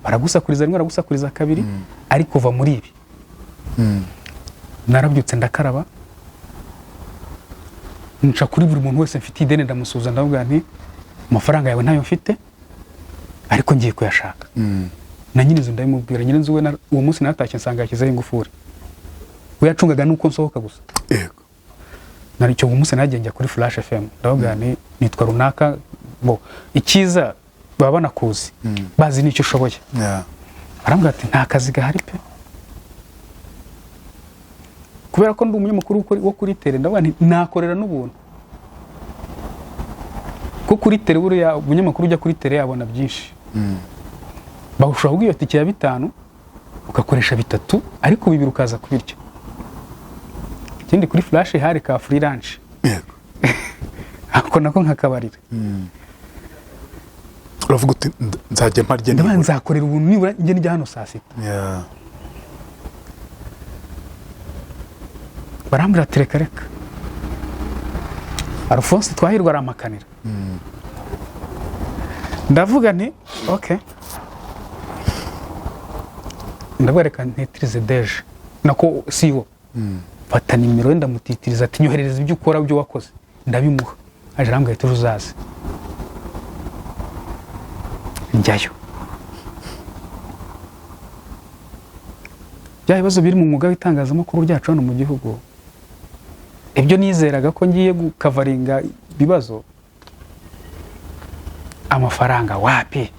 baragusakuriza rimwe baragusakuriza kabiri ariko uva muri ibi. Narabyutse ndakaraba nca kuri buri muntu wese mfite ideni ndamusuza ndavuga nti amafaranga yawe ntayo mfite ariko ngiye kuyashaka. Na nyirizo ndabimubwira nyirizo we uwo munsi natashye nsanga yakizeho ingufuri we yacungaga nuko nsohoka gusa yego. Naricyo uwo munsi nagiye kuri Flash FM ndavuga nti nitwa runaka bo ikiza baba banakuzi bazi nicyo ushoboye. Arambwira ati nta kazi gahari pe kubera ko ndi umunyamakuru wo kuri tele ndavuga nti nakorera n'ubuntu, ko kuri tele buriya umunyamakuru ujya kuri tele yabona byinshi. Bagushobora kuguha itike ya 5 ugakoresha 3 ariko 2 ukaza kubirya. Ikindi kuri flash hari ka free lunch. Yego. Ako nako nkakabarira. Uravuga uti nzajya mparya Ndaba nzakorera ubuntu nibura njye njya hano saa 6. Yeah. Barambira tereka reka. Alphonse Twahirwa aramakanira. Ndavuga nti okay. Ndabareka ntitirize deje. Nako siwo. Fata nimero ndamutitiriza ati nyoherereza ibyo ukora byo wakoze. Ndabimuha. Aje arambwira ati uzaze. Njyayo. Bya bibazo biri mu mwuga w'itangazamakuru ryacu hano mu gihugu. Ibyo nizeraga ko ngiye gukavaringa bibazo. Amafaranga wapi?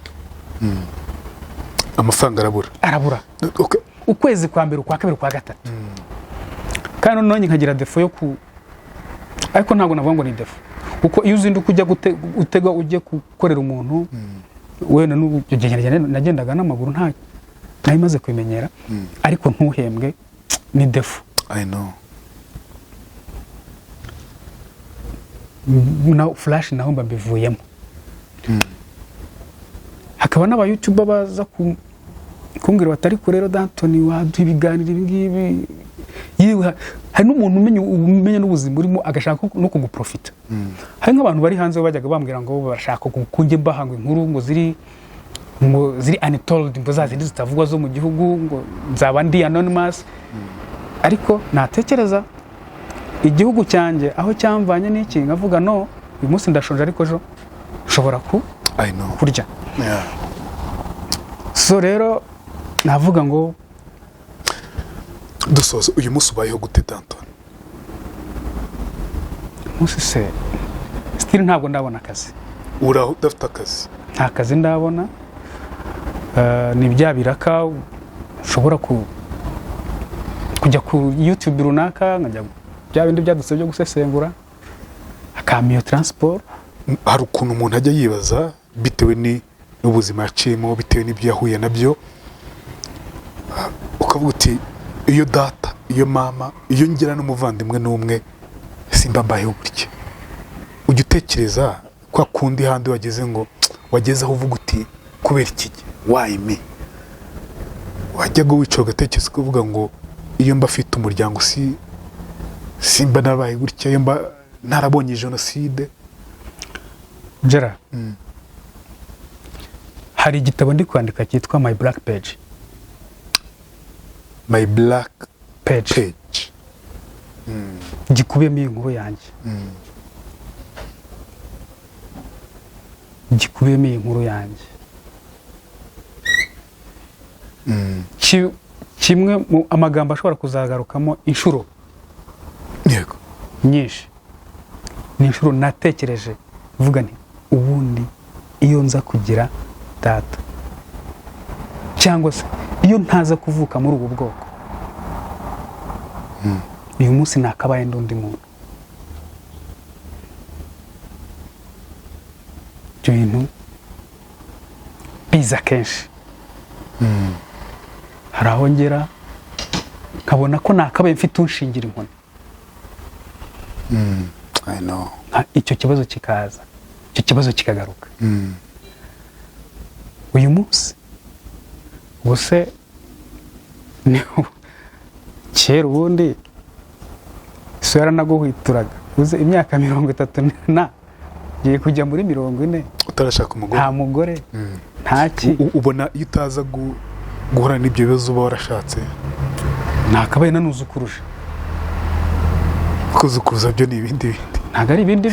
Amafaranga arabura. Okay. Ukwezi kwa mbere, kwa kabiri, kwa gatatu. Kandi none nkagira defo yo ariko ntabwo navuga ngo ni defo. Kuko iyo uzinduka ujya gutega ujye gukorera umuntu wena n'ubugegene nagendaga n'amaguru nta nayimaze kwimenyera ariko ntuhembwe ni defo. I know. Na flash naho mbivuyemo. Hakaba n'aba YouTuber baza kumbwira batari ko rero D'Antoni waduha ibiganiro ibingibi. Hari n'umuntu umenya n'ubuzima urimo agashaka no kuguprofita. Hari nk'abantu bari hanze bajyaga bambwira ngo barashaka kunge mbahangwe inkuru ngo ziri untold, ngo zazindi zitavugwa zo mu gihugu, ngo nzaba ndi anonymous. Ariko natekereza igihugu cyanjye aho cyamvanye n'iki ngavuga no uyu munsi ndashonje ariko ejo nshobora kurya. Yeah. So rero navuga ngo dusoza uyu munsi ubayeho gute D'Antoni? Munsi se still ntabwo ndabona akazi. Uraho udafite akazi? Nta kazi ndabona. Ni bya biraka ushobora kujya ku YouTube runaka nkajya bya bindi byadutse byo gusesengura akamiyo transport. Hari ukuntu umuntu ajya yibaza bitewe n'ubuzima yaciyemo, bitewe n'ibyo yahuye nabyo, ukavuga uti iyo data, iyo mama, iyo ngira n'umuvandimwe n'umwe simba mbayeho gutya. Ujya utekereza kwa kundi handi wageze aho uvuga uti kubera iki why me? Wajyaga wicara ugatekereza ukavuga ngo iyo mba afite umuryango simba nabaye gutya, iyo mba narabonye jenoside. Jera, hari igitabo ndi kwandika cyitwa My Black Page. My Black Page. Gikubiyemo inkuru yanjye. Gikubiyemo inkuru yanjye. Kimwe mu amagambo ashobora kuzagarukamo inshuro. Yego. Nyinshi. Ni inshuro natekereje vuga nti ubundi iyo nza kugira data cyangwa se iyo ntaza kuvuka muri ubu bwoko uyu munsi nakabaye ndundi muntu. Ibintu biza kenshi. Hari aho ngera nkabona ko nakabaye mfite unshingira inkoni. I know. Icyo kibazo kikaza, icyo kibazo kikagaruka. Uyu munsi ubuse kera ubundi so yaranaguhituraga uze imyaka 30 na giye kujya muri 40 utarashaka umugore. Nta mugore ntaki. Ubona iyo utaza guhura n'ibyo bibazo uba warashatse nakabaye nanuzukuruje. Kuzukuza byo ni ibindi ntago ari ibindi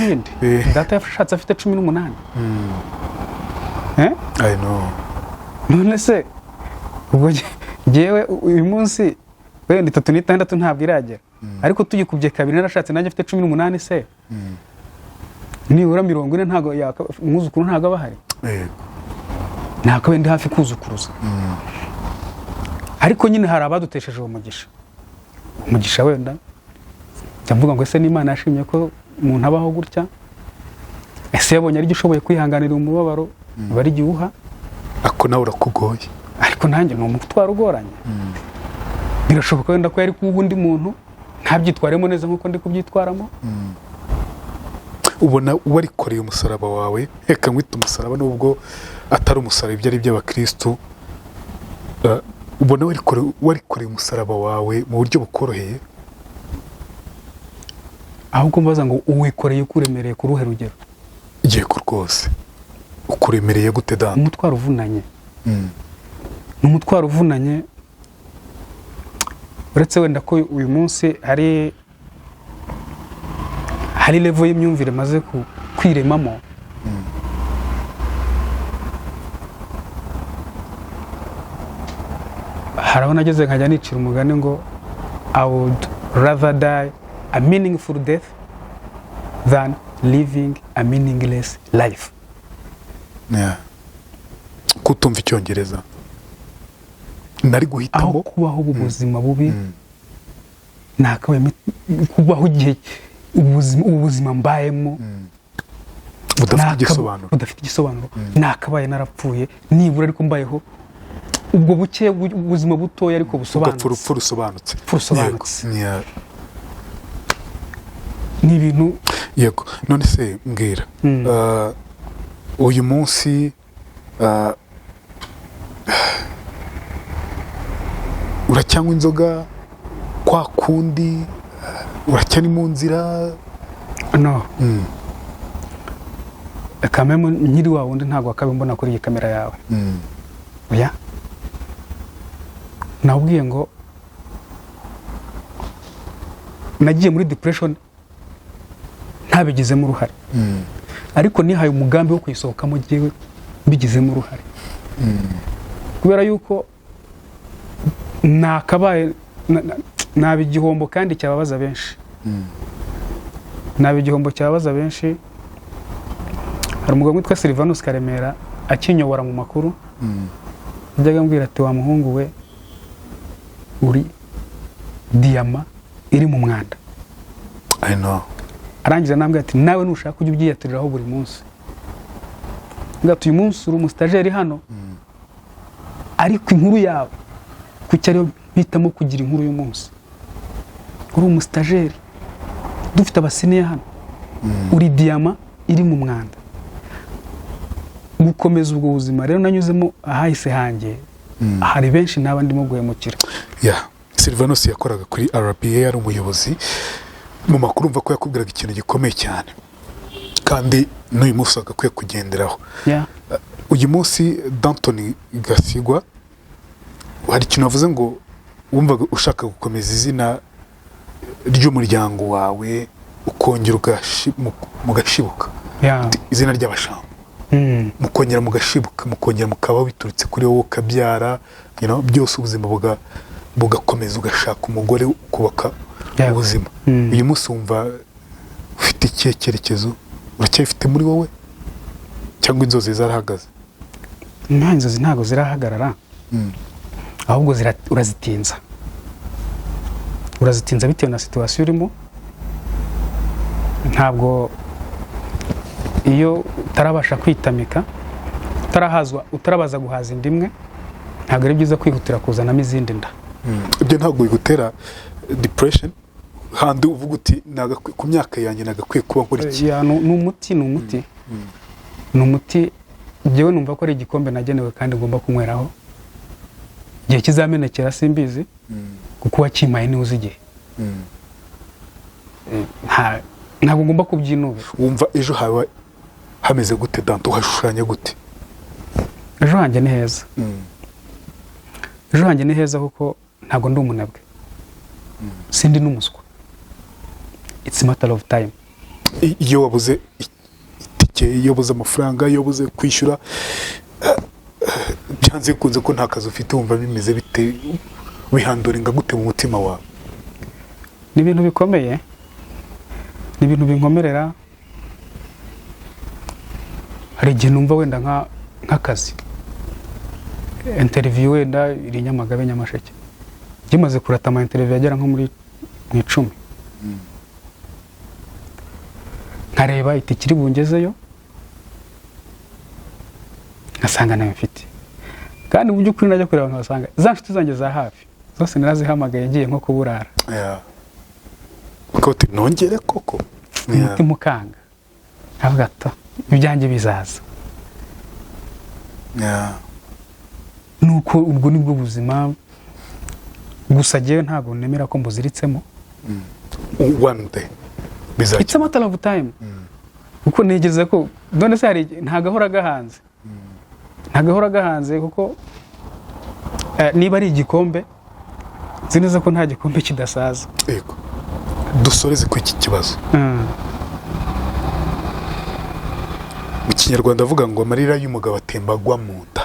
data yashatse afite 18. I know. None se ubwo ngewe uyu munsi wenda 36 ntabwo iragera, ariko tugikubye kabiri narashatse nanjye afite 18 se nibura 40 ntago umwuzukuru ntago abahari. Nakabaye ndi hafi kuzukuruza. Ariko nyine hari abadutesheje umugisha wenda ndavuga ngo ese n'Imana yashimye ko umuntu abaho gutya, ese yabonye ari gishoboye kwihanganira umubabaro bari giuha, ako nawe urakugoye, ariko nanjye ni umutwaro ugoranye. Birashoboka wenda ko yari kuba undi muntu ntabyitwaremo neza nk'uko ndi kubyitwaramo. ubona warikoreye umusaraba wawe, reka ngwite umusaraba nubwo atari umusaraba ibyo ari by'abakristo, ubona warikoreye umusaraba wawe mu buryo bukoroheye, ahubwo mbaza ngo uwikoreye ukuremereye ku ruhe rugero? yego rwose ukuremereye gute Dante? Umutwaro uvunanye. N'umutwaro uvunanye, uretse wenda ko uyu munsi hari level y'imyumvire maze kwiremamo. Haraho nageze nkajya nicira umugani ngo I would rather die a meaningful death than living a meaningless life. Kutumva icyongereza nari guhitamo aho kubaho ubuzima bubi, nakabaye kubaho igihe ubuzima mbayemo budafite igisobanuro, nakabaye narapfuye nibura ariko mbayeho ubwo buke ubuzima butoya ariko busobanutse, urupfu rusobanutse. Ni ibintu. Yego, none se mbwira, uyu munsi uracyanywa inzoga kwa kundi, uracyari mu nzira? No. Kamemo nkiri wa wundi ntabwo akabimbona kuri iyi kamera yawe. Oya. Nabwiye ngo nagiye muri depression ntabigizemo uruhare. Ariko nihaye umugambi wo kwisohokamo giye mbigizemo uruhare. Kubera yuko nakabaye nabi igihombo kandi cyababaza benshi. Nabi igihombo cyababaza benshi. Hari umugabo witwa Silvanus Karemera akinyobora mu makuru. Njyaga mbwira ati wa muhungu we uri diyama iri mu mwanda. I know. Arangiza nambwira ati nawe nushaka kujya ubyiyaturiraho buri munsi. Ngati uyu munsi uri umustajeri hano. Ariko inkuru yawe kuki ariyo mpitamo kugira inkuru y'umunsi. Uri umustajeri dufite abasiniye hano. Uri diyama iri mu mwanda. Gukomeza ubwo buzima rero nanyuzemo ahahise hanjye. Hari benshi naba ndimo guhemukira. Silvanus yakoraga kuri RBA, yari umuyobozi mu makuru, umva ko yakubwiraga ikintu gikomeye cyane kandi n'uyu munsi agakwiye kugenderaho. Uyu munsi Danton Gasigwa hari ikintu avuze ngo wumvaga ushaka gukomeza izina ry'umuryango wawe ukongera mugashibuka, izina ry'abashamba mukongera mugashibuka, mukongera mukabaho biturutse kuri wowe ukabyara, byose ubuzima bugakomeza, ugashaka umugore ukubaka ubuzima. Uyu munsi wumva ufite ikihe cyerekezo? Uracyafite muri wowe cyangwa inzozi zarahagaze? Inzozi ntago zirahagarara, ahubwo urazitinza bitewe na situation urimo. Ntabwo iyo utarabasha kwitamika, utarabaza guhaza indimwe, ntabwo ari byiza kwihutira kuzanamo izindi nda. Ibyo ntabwo bigutera depression handi uvuga uti ku myaka yanjye nagakwiye kuba nkora iki? Ni umuti jewe numva ko ari igikombe nagenewe kandi ngomba kunyweraho. Igihe kizamenekera simbizi kuko wakimaye ni uzigihe. Ntabwo ngomba kubyinubira. Wumva ejo hawe hameze gute Danton, uhashushanya gute? Ejo hanjye ni heza. Ejo hanjye ni heza kuko ntabwo ndi umunebwe. Sindi n'umuswa. It's a matter of time. Iyo wabuze itike, iyo wabuze amafaranga, iyo wabuze kwishyura, byanze bikunze ko nta kazi ufite, wumva bimeze bite? Wihanduringa gute mu mutima wawe? Ni ibintu bikomeye, ni ibintu binkomerera. Hari igihe numva wenda nk'akazi, interview wenda iri Nyamagabe Nyamasheke, gimaze kurata ama interview agera nko muri 10. nkareba itike iri bungezeyo nkasanga nayo mfite, kandi mu by'ukuri najya kureba nkasanga za nshuti zanjye za hafi zose narazihamagaye ngiye nko kuburara, ukaba uti nongere koko umutima ukanga nkavuga ati ibyanjye bizaza. Nuko ubwo nibwo buzima, gusa jyewe ntabwo nemera ko mbuziritsemo. One day bizaza, it's a matter of time. Kuko ntegereza ko none se hari ntagahora gahanze, ntagahora gahanze kuko niba ari igikombe nzi neza ko nta gikombe kidasaza. Yego, dusoreze ku iki kibazo. Mu Kinyarwanda avuga ngo amarira y'umugabo atemba agwa mu nda.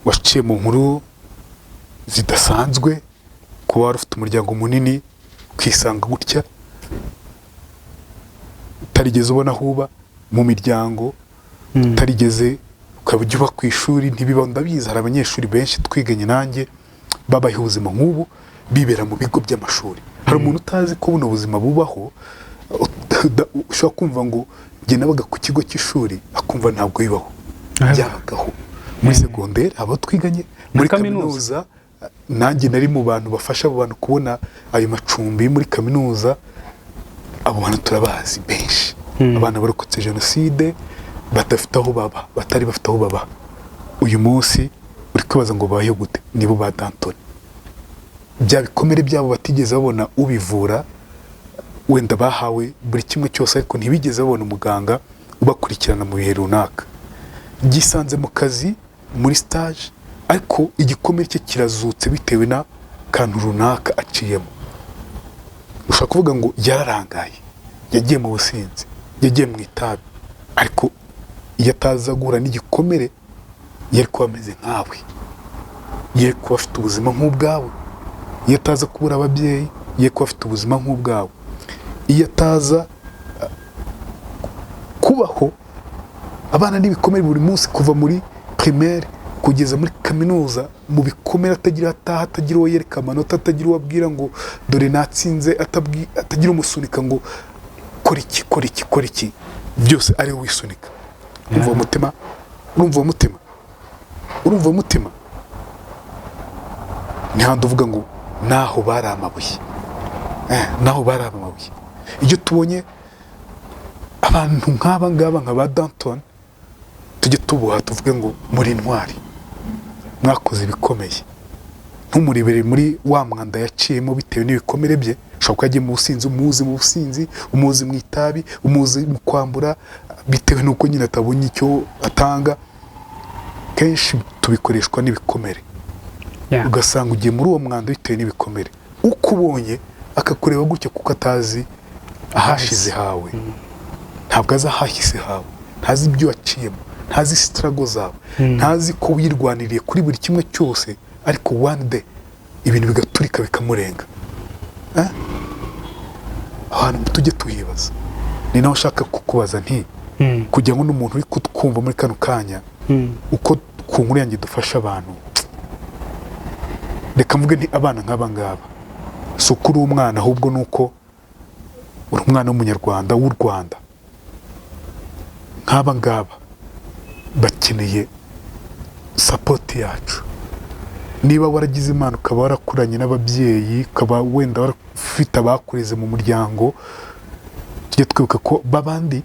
Waciye mu nkuru zidasanzwe, kuba wari ufite umuryango munini ukisanga gutya, utarigeze ubona aho uba mu miryango, utarigeze ukaba ujya uba ku ishuri ntibiba. Ndabizi hari abanyeshuri benshi twiganye nanjye babayeho ubuzima nk'ubu, bibera mu bigo by'amashuri. Hari umuntu utazi ko buno buzima bubaho, ushobora kumva ngo njye nabaga ku kigo cy'ishuri, akumva ntabwo bibaho. Byabagaho muri segonderi, abo twiganye muri kaminuza. Nanjye nari mu bantu bafasha abo bantu kubona ayo macumbi muri kaminuza. Abo bantu turabazi benshi, abana barokotse jenoside badafite aho baba, batari bafite aho baba. Uyu munsi uri kwibaza ngo babayeho gute? Nibo ba Dantoni, bya bikomere byabo batigeze babona ubivura, wenda bahawe buri kimwe cyose ariko ntibigeze babona umuganga ubakurikirana mu bihe runaka. Gisanze mu kazi muri stage, ariko igikomere cye kirazutse bitewe na kantu runaka aciyemo. Ushaka kuvuga ngo yararangaye, yagiye mu businzi, yagiye mu itabi, ariko iyo ataza guhura n'igikomere yari kuba ameze nkawe, yari kuba afite ubuzima nk'ubwawe. Iyo ataza kubura ababyeyi yari kuba afite ubuzima nk'ubwawe. Iyo ataza kubaho abana n'ibikomere buri munsi kuva muri primaire kugeza muri kaminuza, mu bikomere, atagira ataha, atagira uwo yereka amanota, atagira uwo abwira ngo dore natsinze, atagira umusunika ngo kora iki kora iki kora iki, byose ari we wisunika. Urumva umutima, urumva umutima, urumva umutima. Ni handi uvuga ngo naho bari amabuye, naho bari amabuye. Iyo tubonye abantu nk'aba ngaba nka ba Danton, tujye tubuha tuvuge ngo muri intwari, mwakoze ibikomeye. Ntumurebere muri wa mwanda yaciyemo bitewe n'ibikomere bye. Ushobora kuba yagiye mu businzi, umuzi mu businzi, umuzi mu itabi, umuzi mu kwambura, bitewe n'uko nyine atabonye icyo atanga. Kenshi tubikoreshwa n'ibikomere, ugasanga ugiye muri uwo mwanda bitewe n'ibikomere. Uko ubonye akakureba gutya kuko atazi ahashize hawe, ntabwo azi ahahise hawe, ntazi ibyo waciyemo, ntazi struggle zawe, ntazi ko wirwaniriye kuri buri kimwe cyose, ariko one day ibintu bigaturika bikamurenga. Ahantu tujye tuhibaza. Ni naho ushaka kukubaza nti kugira ngo n'umuntu uri kutwumva muri kano kanya, uko ku nkuru yanjye dufasha abantu, reka mvuge nti abana nk'aba ngaba si uko uri umwana, ahubwo ni uko uri umwana w'umunyarwanda w'u Rwanda. Nk'aba ngaba bakeneye support yacu. Niba waragize imana ukaba warakuranye n'ababyeyi, ukaba wenda warafite abakureze mu muryango, tujye twibuka ko babandi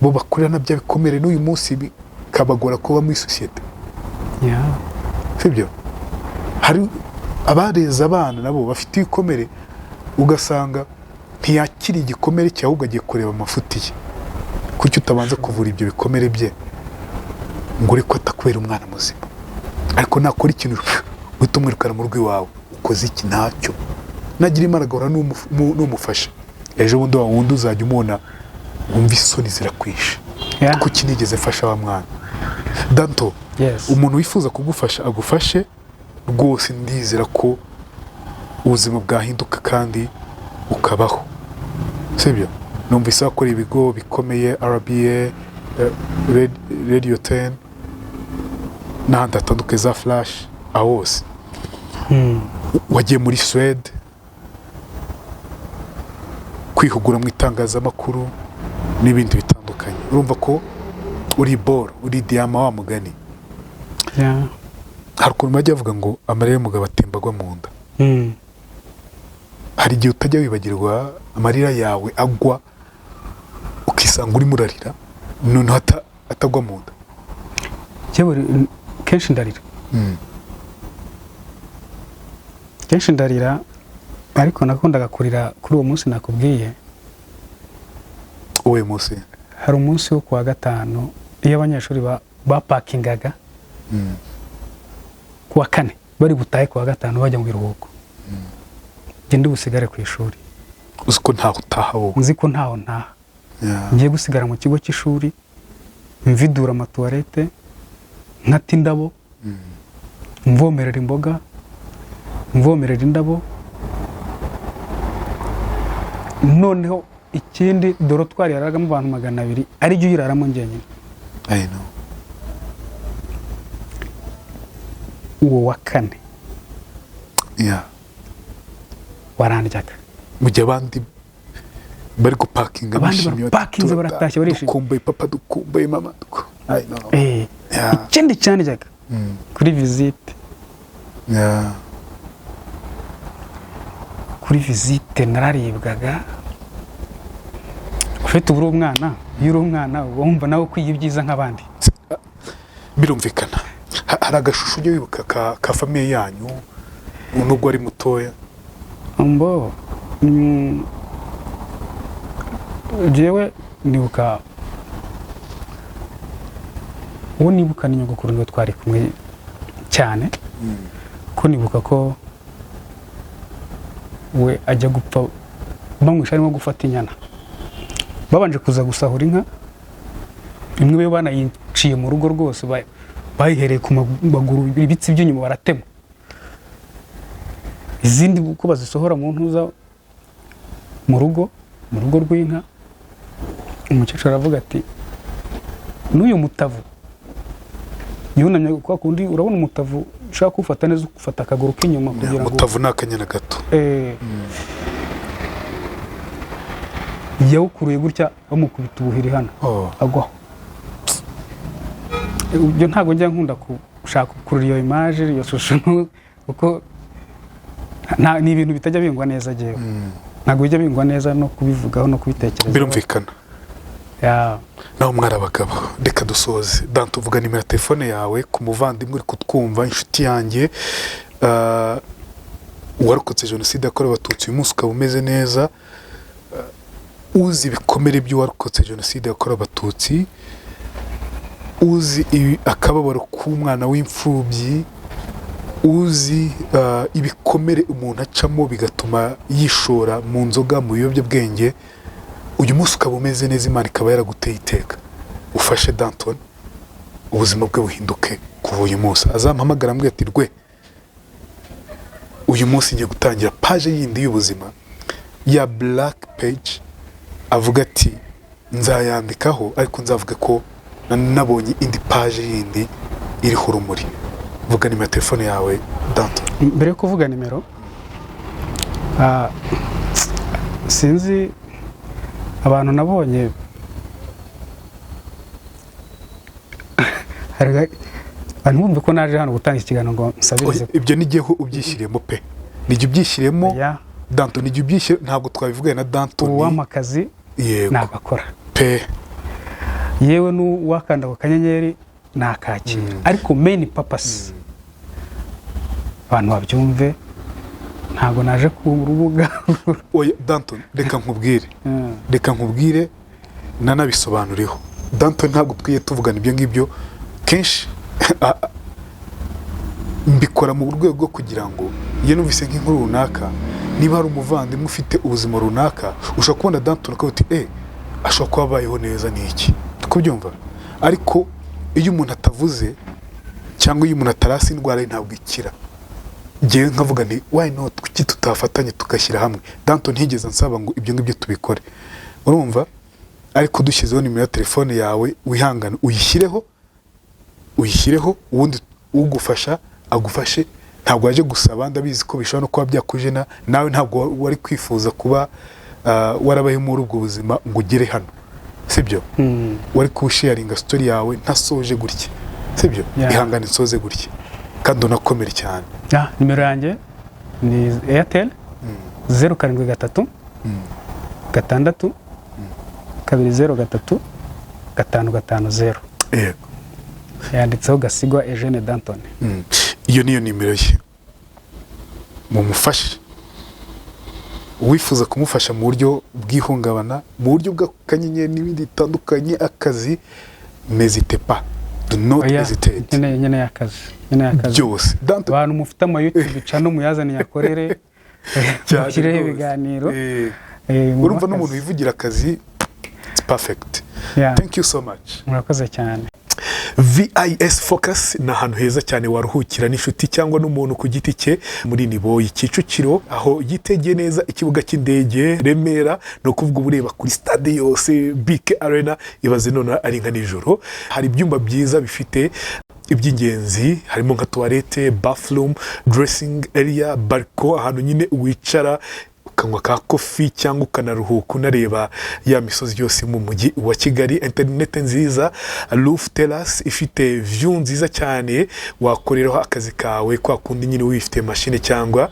bo bakurira na bya bikomere n'uyu munsi bikabagora kuba muri sosiyete. Sibyo? Hari abareza abana nabo bafite ibikomere, ugasanga ntiyakiri igikomere cyawe, ahubwo agiye kureba amafuti ye. Kuki utabanza kuvura ibyo bikomere bye ngo uri ko atakubera umwana muzima? Ariko nakora ikintu uhita umwirukana mu rugo iwawe, ukoze iki? Ntacyo. Nagira imana agahora n'umufasha. Ejo bundi wa wundi uzajya umubona wumva isoni zirakwishe. Kuki nigeze mfasha wa mwana? Danto, umuntu wifuza kugufasha agufashe rwose. Ndizera ko ubuzima bwahinduka kandi ukabaho. Sibyo? Numvise wakora ibigo bikomeye, RBA, Radio 10 n'ahandi hatandukanye za Flash, aho hose. Wagiye muri Swede kwihugura mu itangazamakuru, n'ibindi bitandukanye. Urumva ko uri boro, uri diyama wa mugani. Yeah. Hari ukuntu bajya bavuga ngo amarira y'umugabo atembagwa mu nda. Hari igihe utajya wibagirwa amarira yawe agwa ukisanga urimo urarira noneho atagwa mu nda. Kenshi ndarira. Kenshi ndarira, ariko nakundaga kurira kuri uwo munsi nakubwiye. Uwe munsi? Hari umunsi wo kuwa gatanu iyo abanyeshuri bapakingaga kuwa kane bari butahe kuwa gatanu bajya mu biruhuko. Genda ubusigare ku ishuri. Uzi ko ntaho utaha wowe? Nzi ko ntaho ntaha. Ngiye gusigara mu kigo cy'ishuri, mvidura amatuwarete, nkata indabo, mvomerera imboga, mvomerera indabo. Noneho ikindi dorotwari yararagamo abantu 200 ari byo yiraramo njyenyine. I know. Uwo wa kane. Yeah. Warandyaga. Mu gihe abandi bari gupakinga bishimye, bapakinze baratashye barishimye. Dukumbuye papa, dukumbuye mama. I know. Ikindi cyandyaga kuri visite. Yeah. Kuri visite nararibwaga. Ufite uburo umwana, iyo uri umwana wumva nawe kwiga ibyiza nk'abandi. Birumvikana. Hari agashusho ujya wibuka ka famiye yanyu nubwo ari mutoya? Mbo jewe nibuka uwo nibuka ni nyogokuru niwe twari kumwe cyane. Ko nibuka ko we ajya gupfa bamwisha arimo gufata inyana. Babanje kuza gusahura inka imwe be banayiciye mu rugo rwose, bayihereye ku maguru, ibitsi by'inyuma baratema. Izindi uko bazisohora mu ntuza mu rugo rw'inka, umukecuru aravuga ati n'uyu mutavu yunamye kwa kundi urabona umutavu ushaka kufata neza, ufata akaguru k'inyuma kugira ngo umutavu nakanyana gato. yawukuruye gutya bamukubita ubuhiri hano agwaho. Ibyo ntabwo njya nkunda gushaka kurura iyo image, iyo shusho, kuko ni ibintu bitajya bingwa neza jewe. Ntabwo bijya bingwa neza no kubivugaho no kubitekereza. Birumvikana. Yeah. Naho mwara abagabo, reka dusoze. Danto, uvuga nimero ya telefone yawe ku muvandimwe uri kutwumva, inshuti yanjye warokotse jenoside yakorewe Abatutsi, uyu munsi ukaba umeze neza, uzi ibikomere by'uwarokotse jenoside yakorewe Abatutsi, uzi akababaro k'umwana w'imfubyi, uzi ibikomere umuntu acamo bigatuma yishora mu nzoga, mu biyobyabwenge. Uyu munsi ukaba umeze neza, Imana ikaba yaraguteye iteka. Ufashe Danton ubuzima bwe buhinduke kuva uyu munsi. Azampamagara ambwira ati rwe, uyu munsi ngiye gutangira page yindi y'ubuzima ya black page. Avuga ati nzayandikaho, ariko nzavuga ko nabonye indi page yindi iriho urumuri. Vuga nimero ya telefone yawe Danton. Mbere yo kuvuga nimero, sinzi abantu nabonye abantu bumve ko naje hano gutanga ikiganiro ngo nsabirize. Ibyo nigiye ubyishyiremo pe, nijye ubyishyiremo Danton, nijye ubyishyire. Ntabwo twabivuganye na Danton uwamakazi nagakora pe, yewe n'uwakanda ku kanyenyeri nakakira. Ariko main purpose abantu babyumve, ntabwo naje ku rubuga. Oya Danton, reka nkubwire nanabisobanuriho. Danton, ntabwo twiye tuvugana ibyo ngibyo kenshi. Mbikora mu rwego rwo kugira ngo iyo numvise nk'inkuru runaka, niba hari umuvandimwe ufite ubuzima runaka, ushobora kubona Danton ukavuga uti ashobora kuba abayeho neza, ni iki tukubyumva. Ariko iyo umuntu atavuze cyangwa iyo umuntu atarasi indwara ye ntabwo ikira. Ngewe nkavuga nti why not, kuki tutafatanye tugashyira hamwe. Danton ntigeze nsaba ngo ibyo ngibyo tubikore, urumva. Ariko dushyizeho nimero ya telefone yawe, wihangane uyishyireho, ubundi ugufasha agufashe. Ntabwo waje gusaba, ndabizi ko bishobora no kuba byakujena, nawe ntabwo wari kwifuza kuba warabaye muri ubwo buzima ngo ugere hano, sibyo wari kuwusharinga story yawe ntasoje gutya sibyo ihangane nsoze gutya kandi unakomere cyane. Nimero yanjye ni Airtel 073 6 203 550. Yego. Yanditseho Gasigwa Eugene Danton. Iyo niyo nimero ye. Mumufashe. Wifuza kumufasha mu buryo bw'ihungabana, mu buryo bw'akanyenyeri n'ibindi bitandukanye, akazi, n'hésitez pas. Do not hesitate. Nyene y'akazi. Byose. Abantu mufite ama YouTube channel muyazane yakorere. Cyakire ibiganiro. Urumva n'umuntu wivugira akazi, it's perfect. Thank you so much. Murakoze cyane. VIS Focus ni ahantu heza cyane waruhukira n'inshuti cyangwa n'umuntu ku giti cye muri Niboyi Kicukiro, aho yitegeye neza ikibuga cy'indege Remera, no kuvuga ureba kuri stade yose BK Arena, ibaze none ari nka nijoro. Hari ibyumba byiza bifite iby'ingenzi, harimo nka toilette, bathroom, dressing area, balcon, ahantu nyine wicara ukanywa ka coffee cyangwa ukanaruhuka unareba ya misozi yose mu mujyi wa Kigali. Internet nziza, roof terrace ifite view nziza cyane, wakoreraho akazi kawe kwa kundi nyine wifite machine cyangwa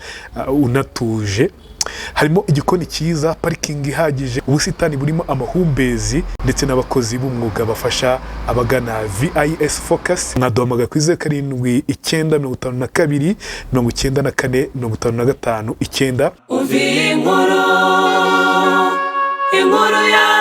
unatuje. Harimo igikoni cyiza, parking ihagije, ubusitani burimo amahumbezi ndetse n'abakozi b'umwuga bafasha abagana VIS Focus. Mwaduhamagara kuri 0792 94 55 9. Umva inkuru yawe.